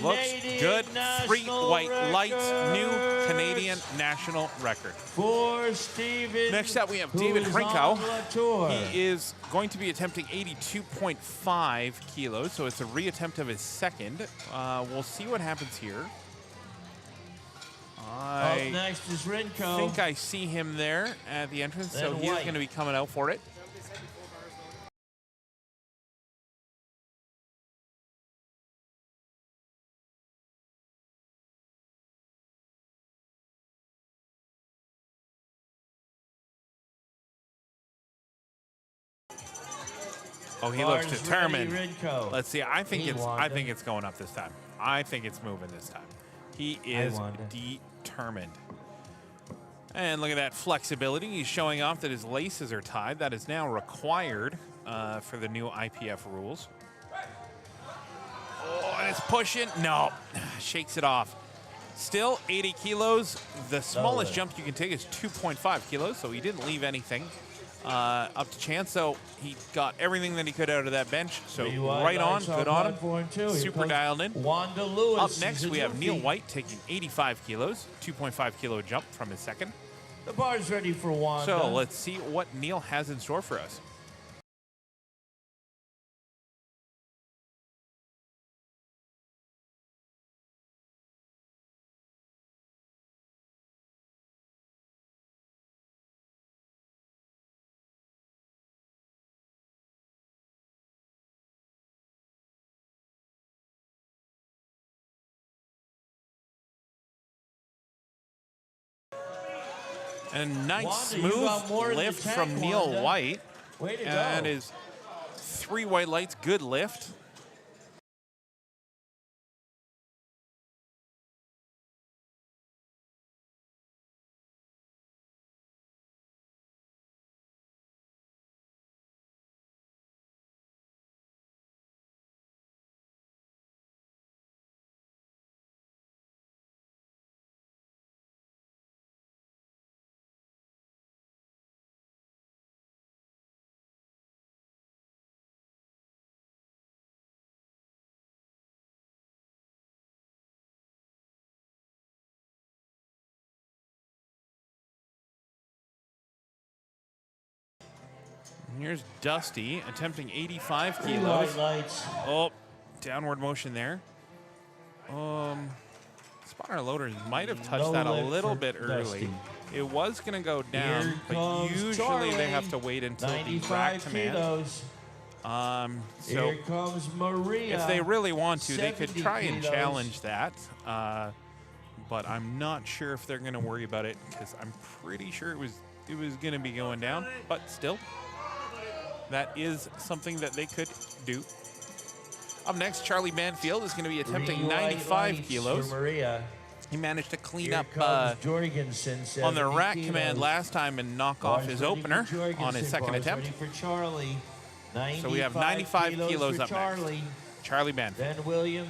Speaker 1: Looks good. 3 white lights. New Canadian national record.
Speaker 2: For Stephen.
Speaker 1: Next up, we have David Hrinkow. He is going to be attempting 82.5 kilos, so it's a reattempt of his second. We'll see what happens here.
Speaker 2: Up next is Hrinkow.
Speaker 1: I think I see him there at the entrance, so he's going to be coming out for it. Oh, he looks determined. Let's see. I think it's going up this time. I think it's moving this time. He is determined. And look at that flexibility. He's showing off that his laces are tied. That is now required for the new IPF rules. Oh, and it's pushing. No, shakes it off. Still 80 kilos. The smallest jump you can take is 2.5 kilos, so he didn't leave anything up to chance. So he got everything that he could out of that bench. So right on, good on him. Super dialed in. Up next, we have Neil White taking 85 kilos, 2.5 kilo jump from his second.
Speaker 2: The bar's ready for Wanda.
Speaker 1: So let's see what Neil has in store for us. And a nice smooth lift from Neil White. And his 3 white lights, good lift. Here's Dusty attempting 85 kilos. Oh, downward motion there. Spotter loader might have touched that a little bit early. It was going to go
Speaker 2: Here
Speaker 1: down, but
Speaker 2: comes
Speaker 1: usually
Speaker 2: Charlie,
Speaker 1: they have to wait until the rack
Speaker 2: 95
Speaker 1: command.
Speaker 2: kilos.
Speaker 1: So
Speaker 2: Here comes Maria.
Speaker 1: if they really want to, they could
Speaker 2: 70
Speaker 1: try and
Speaker 2: kilos.
Speaker 1: challenge that. But I'm not sure if they're going to worry about it because I'm pretty sure it was going to be going down. But still, that is something that they could do. Up next, Charlie Banfield is going to be attempting 95 kilos.
Speaker 2: For Maria.
Speaker 1: He managed to clean
Speaker 2: Here
Speaker 1: up
Speaker 2: comes Jorgensen,
Speaker 1: on the
Speaker 2: 70
Speaker 1: rack
Speaker 2: kilos.
Speaker 1: command last time and knock off
Speaker 2: Bars
Speaker 1: his
Speaker 2: ready for
Speaker 1: opener
Speaker 2: Jorgensen,
Speaker 1: on his second
Speaker 2: bars
Speaker 1: attempt.
Speaker 2: ready for Charlie.
Speaker 1: So we have 95 kilos
Speaker 2: for
Speaker 1: up
Speaker 2: Charlie.
Speaker 1: next. Charlie Banfield.
Speaker 2: Then William.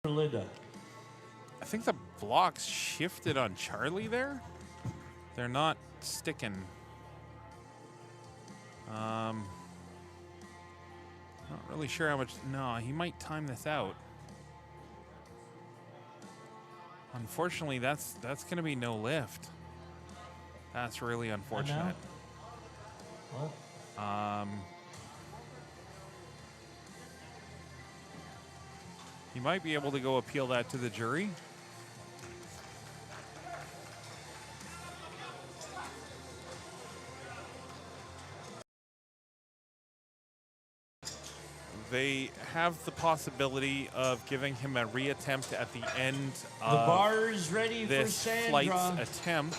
Speaker 2: Linda.
Speaker 1: I think the blocks shifted on Charlie there. They're not sticking. Not really sure how much. No, he might time this out. Unfortunately, that's going to be no lift. That's really unfortunate. He might be able to go appeal that to the jury. They have the possibility of giving him a reattempt at the end
Speaker 2: The
Speaker 1: of
Speaker 2: bar is ready
Speaker 1: this
Speaker 2: for Sandra.
Speaker 1: flight's attempt.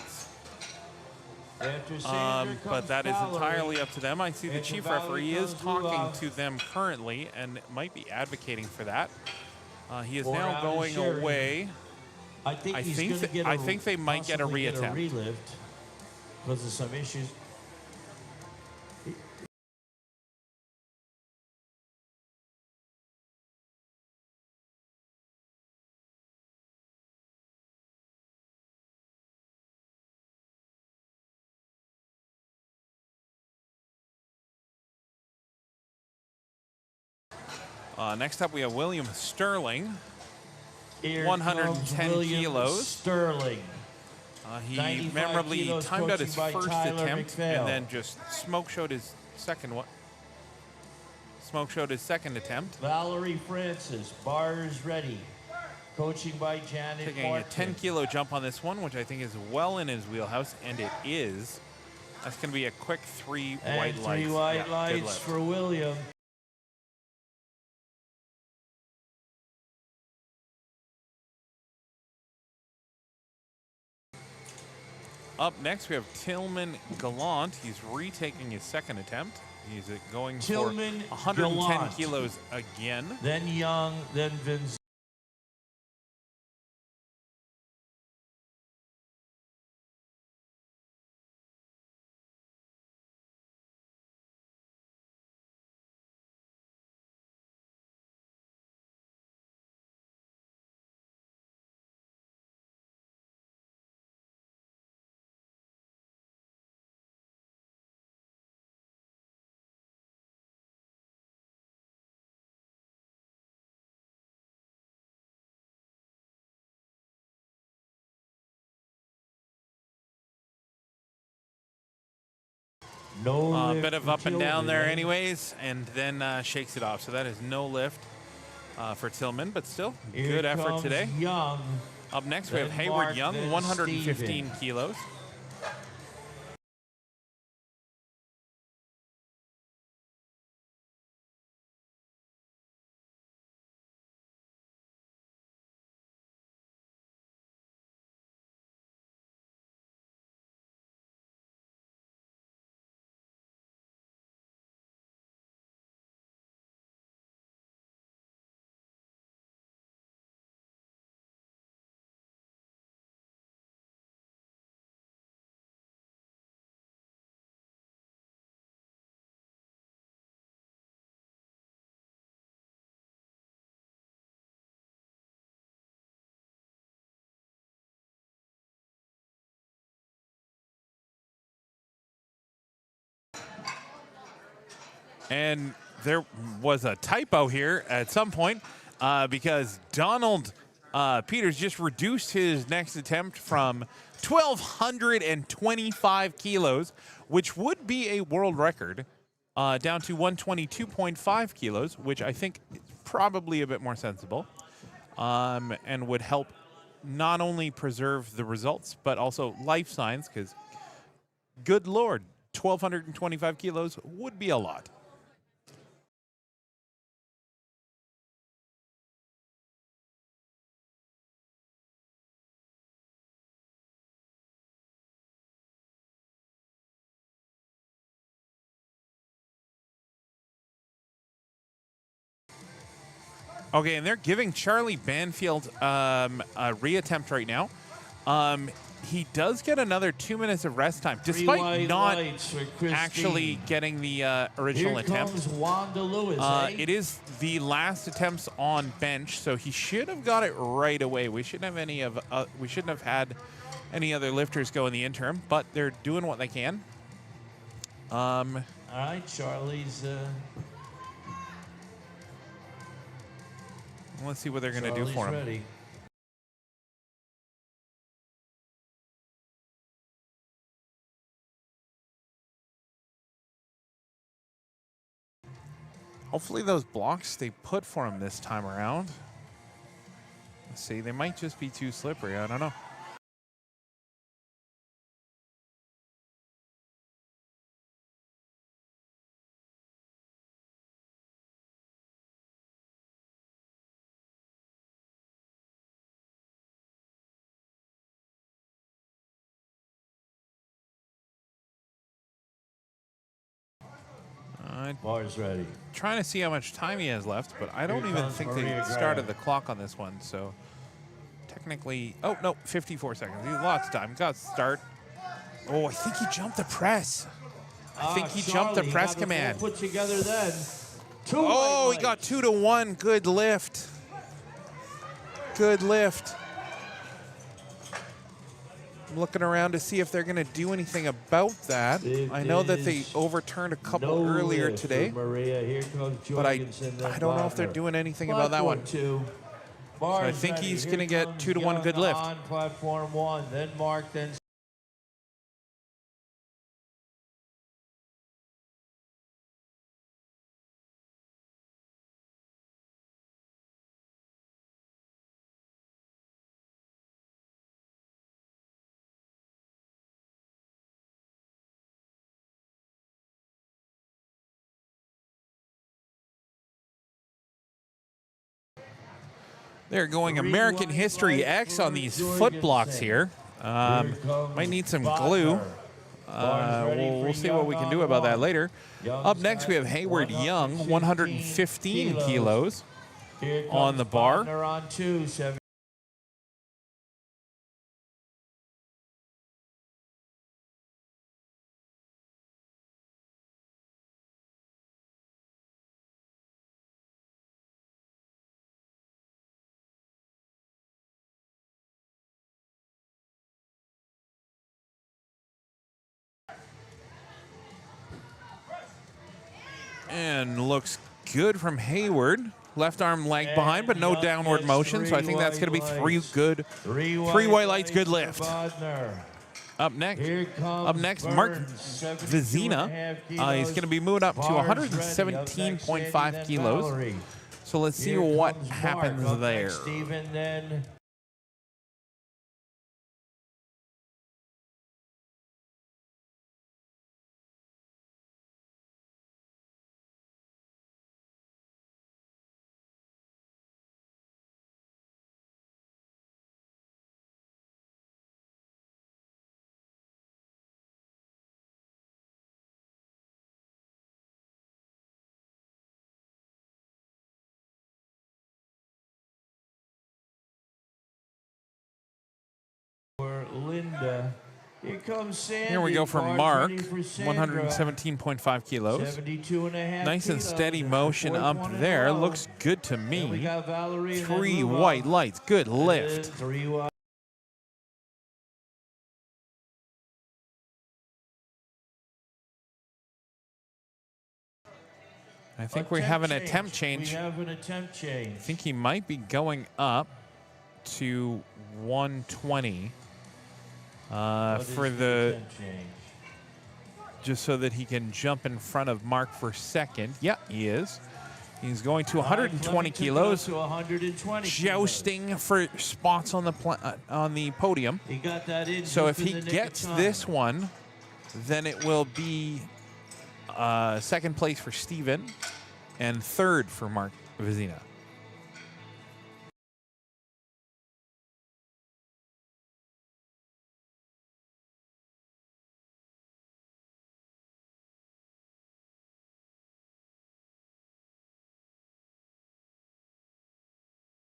Speaker 2: After Sandra
Speaker 1: But
Speaker 2: comes
Speaker 1: that is
Speaker 2: Valerie.
Speaker 1: entirely up to them. I see the
Speaker 2: After
Speaker 1: chief
Speaker 2: Valerie
Speaker 1: referee is
Speaker 2: comes
Speaker 1: talking
Speaker 2: Rudolph.
Speaker 1: to them currently and might be advocating for that. He is
Speaker 2: 4
Speaker 1: now
Speaker 2: out
Speaker 1: going
Speaker 2: is Sherry.
Speaker 1: away.
Speaker 2: I think
Speaker 1: I
Speaker 2: he's
Speaker 1: think
Speaker 2: gonna
Speaker 1: th-
Speaker 2: get
Speaker 1: I think they might get a
Speaker 2: possibly
Speaker 1: reattempt.
Speaker 2: relift because of some issues.
Speaker 1: Next up, we have William Sterling.
Speaker 2: Here
Speaker 1: 110
Speaker 2: comes William
Speaker 1: kilos.
Speaker 2: Sterling.
Speaker 1: He
Speaker 2: 95
Speaker 1: memorably
Speaker 2: kilos,
Speaker 1: timed out his
Speaker 2: coaching by
Speaker 1: first
Speaker 2: Tyler
Speaker 1: attempt
Speaker 2: McPhail.
Speaker 1: and then just smoke showed his second one. Smoke showed his second attempt.
Speaker 2: Valerie Francis, bars ready. Coaching by Janet
Speaker 1: Taking a
Speaker 2: Martin.
Speaker 1: 10-kilo jump on this one, which I think is well in his wheelhouse, and it is. That's going to be a quick 3
Speaker 2: And
Speaker 1: white lights.
Speaker 2: 3 white
Speaker 1: Yeah, good
Speaker 2: lights
Speaker 1: lift.
Speaker 2: for William.
Speaker 1: Up next, we have Tillman Gallant. He's retaking his second attempt. He's going
Speaker 2: Tillman
Speaker 1: for 110
Speaker 2: Gallant.
Speaker 1: kilos again.
Speaker 2: Then Young, then Vince. No
Speaker 1: A
Speaker 2: lift
Speaker 1: bit of
Speaker 2: for
Speaker 1: up and down
Speaker 2: Tillman.
Speaker 1: there anyways, and then shakes it off. So that is no lift for Tillman, but still,
Speaker 2: Here
Speaker 1: good effort
Speaker 2: comes
Speaker 1: today.
Speaker 2: Young.
Speaker 1: Up next, we have
Speaker 2: Then
Speaker 1: Hayward
Speaker 2: Mark,
Speaker 1: Young,
Speaker 2: then
Speaker 1: 115
Speaker 2: Steven.
Speaker 1: kilos. And there was a typo here at some point because Donald Peters just reduced his next attempt from 1,225 kilos, which would be a world record, down to 122.5 kilos, which I think is probably a bit more sensible, and would help not only preserve the results, but also life signs, because good Lord, 1,225 kilos would be a lot. Okay, and they're giving Charlie Banfield a reattempt right now. He does get another 2 minutes of rest time, despite not actually getting the original attempt. It is the last attempts on bench, so he should have got it right away. We shouldn't have had any other lifters go in the interim, but they're doing what they can.
Speaker 2: All right, Charlie's.
Speaker 1: Let's see what they're going to do for him.
Speaker 2: Ready.
Speaker 1: Hopefully those blocks stay put for him this time around. Let's see, they might just be too slippery. I don't know.
Speaker 2: Bar's ready.
Speaker 1: Trying to see how much time he has left, but I don't even think they started the clock on this one, so technically, oh no, 54 seconds. He's lots of time. Got to start. Oh, I think he jumped the press. I think he jumped the press command.
Speaker 2: Put together then.
Speaker 1: Oh, he got 2 to 1. Good lift. Good lift. I'm looking around to see if they're going to do anything about that. I know that they overturned a couple earlier today, but I don't know if they're doing anything about that one. So I think he's going to get 2 to 1 good lift.
Speaker 2: On platform 1, then Mark, then.
Speaker 1: They're going American History X on these foot blocks here. Might need some glue. We'll see what we can do about that later. Up next, we have Hayward Young, 115 kilos on the bar. And looks good from Hayward. Left arm leg behind, but no downward motion. So I think that's going to be three white lights, good lift. Up next, Mark Vizina. He's going to be moving up to 117.5 kilos. So let's see what happens there.
Speaker 2: Linda. Here comes Sandy.
Speaker 1: Here we go for Mark, 117.5 kilos.
Speaker 2: 72.5
Speaker 1: nice and steady motion up there. Looks good to me. 3 white lights, good lift. I think we have an attempt change.
Speaker 2: We have an attempt change.
Speaker 1: I think he might be going up to 120 for the
Speaker 2: attempt change?
Speaker 1: just so that he can jump in front of Mark for second. Yeah, he is. He's going to 120 kilos.
Speaker 2: To 120
Speaker 1: jousting for spots on the podium.
Speaker 2: He got that in.
Speaker 1: So if he gets this one, then it will be second place for Steven and third for Mark Vizina.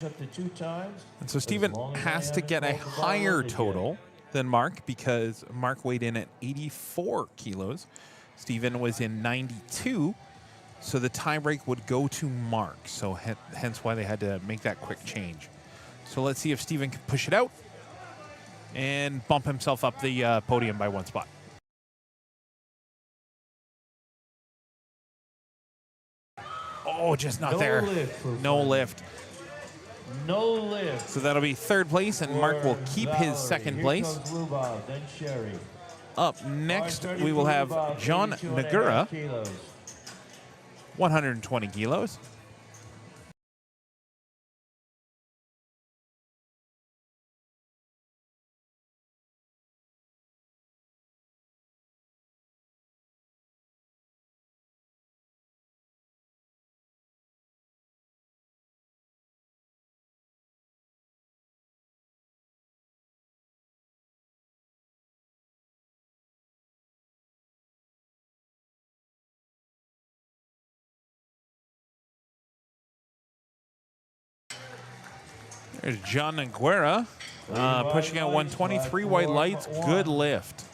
Speaker 2: Up to 2 times.
Speaker 1: And so Steven has to get a higher total than Mark because Mark weighed in at 84 kilos. Steven was in 92, so the tiebreak would go to Mark. So hence why they had to make that quick change. So let's see if Steven can push it out and bump himself up the podium by 1 spot. Oh, just not there. No lift.
Speaker 2: No lift.
Speaker 1: So that'll be third place, and Mark will keep his second place.
Speaker 2: Then Sherry.
Speaker 1: Up next, we will have John Nagura, 120 kilos. There's John Aguera pushing out 120, 3 white lights, good lift.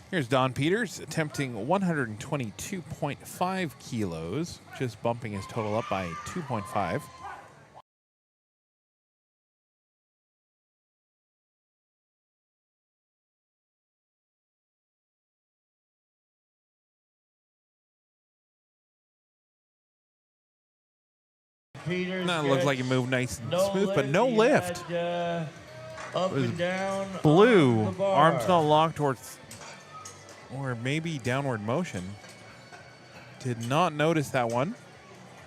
Speaker 1: Here's Don Peters attempting 122.5 kilos, just bumping his total up by 2.5. That looked like it moved nice and smooth, but no lift.
Speaker 2: Up and down.
Speaker 1: Blue, arms not locked or maybe downward motion. Did not notice that one,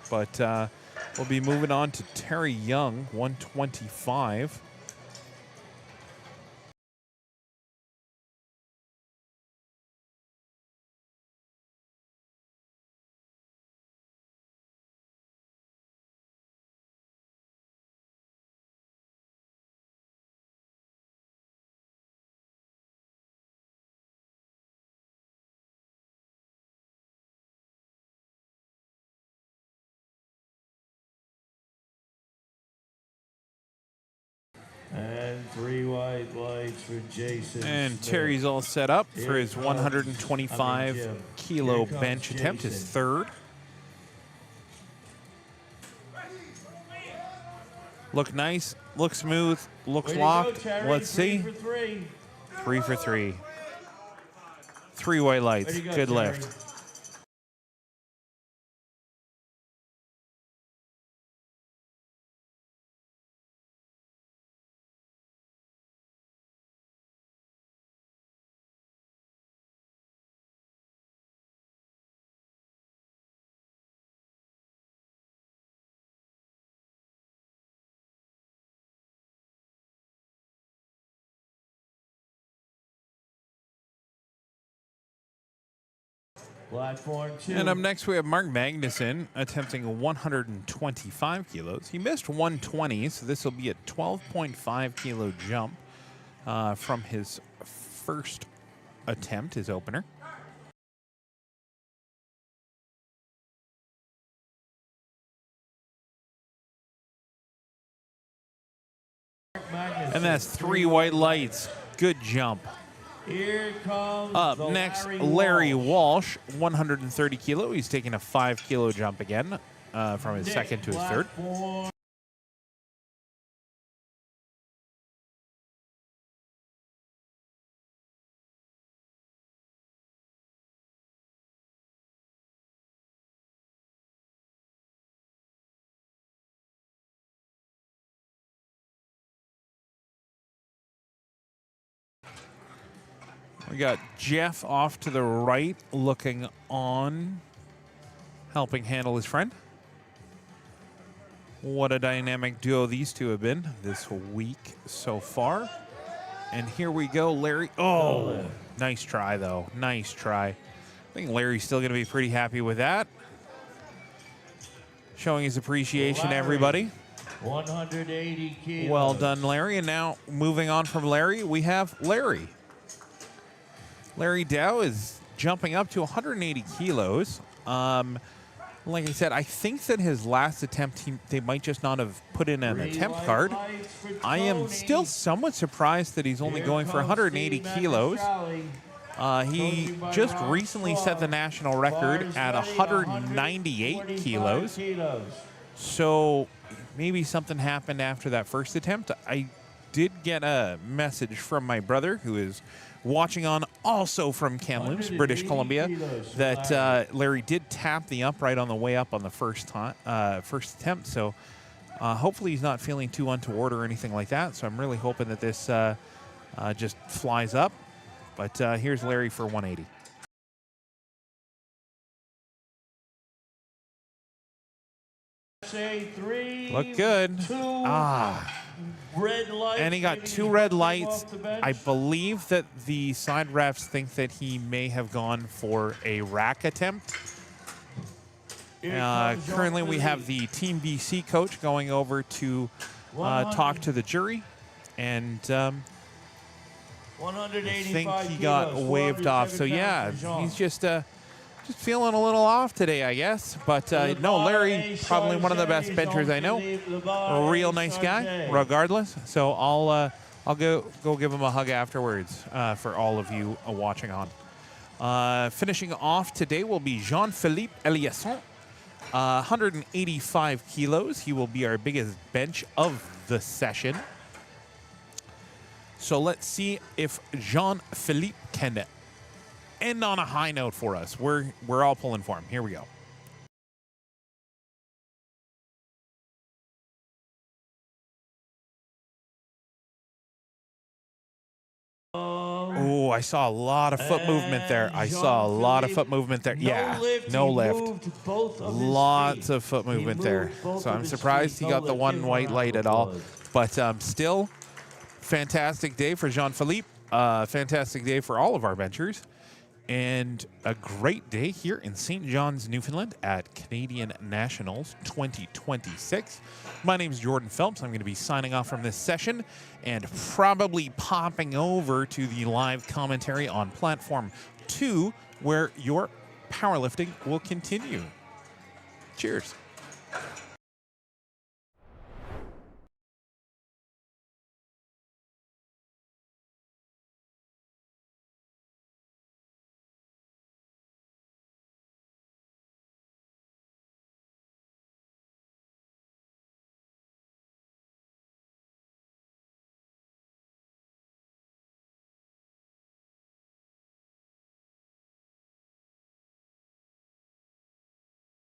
Speaker 1: but we'll be moving on to Terry Young, 125.
Speaker 2: And 3 white lights for Jason.
Speaker 1: And
Speaker 2: Smith.
Speaker 1: Terry's all set up for his 125 kilo bench attempt, his third. Look nice, look smooth, looks locked. Let's see. 3 for 3. 3 white lights, good lift.
Speaker 2: Platform 2.
Speaker 1: And up next, we have Mark Magnuson attempting 125 kilos. He missed 120, so this will be a 12.5 kilo jump from his first attempt, his opener. that's 3 white lights. Good jump.
Speaker 2: Here comes
Speaker 1: Up next, Larry Walsh, 130 kilo. He's taking a 5 kilo jump again from his second to his third. We got Jeff off to the right, looking on, helping handle his friend. What a dynamic duo these two have been this week so far. And here we go, Larry. Oh, nice try, though. Nice try. I think Larry's still going to be pretty happy with that. Showing his appreciation,
Speaker 2: Larry,
Speaker 1: everybody.
Speaker 2: 180 kilos.
Speaker 1: Well done, Larry. And now, moving on from Larry, we have Larry. Larry Dow is jumping up to 180 kilos. Like I said, I think that his last attempt, they might just not have put in an attempt card. I am still somewhat surprised that he's only going for 180 kilos. He just recently set the national record at 198 kilos. So maybe something happened after that first attempt. I did get a message from my brother, who is watching on also from Kamloops, British Columbia, that Larry did tap the upright on the way up on the first attempt. So hopefully he's not feeling too untoward or anything like that. So I'm really hoping that this just flies up. But here's Larry for 180.
Speaker 2: Say 3.
Speaker 1: Look good.
Speaker 2: 2. Red lights,
Speaker 1: and he got 2 red lights. I believe that the side refs think that he may have gone for a rack attempt. Currently, we have the Team BC coach going over to talk to the jury. And I think he got waved off. So, yeah, he's just feeling a little off today, I guess. But no, Larry, probably one of the best benchers I know. A real nice guy, regardless. So I'll go give him a hug afterwards for all of you watching on. Finishing off today will be Jean-Philippe Eliasson, 185 kilos. He will be our biggest bench of the session. So let's see if Jean-Philippe can end on a high note for us. We're all pulling for him. Here we go. Oh, I saw a lot of foot movement there. Yeah, no lift. Lots of foot movement there. So I'm surprised he got the 1 white light at all. But still, fantastic day for Jean-Philippe. Fantastic day for all of our benchers. And a great day here in St. John's, Newfoundland at Canadian Nationals 2026. My name is Jordan Phelps. I'm going to be signing off from this session and probably popping over to the live commentary on Platform 2, where your powerlifting will continue. Cheers.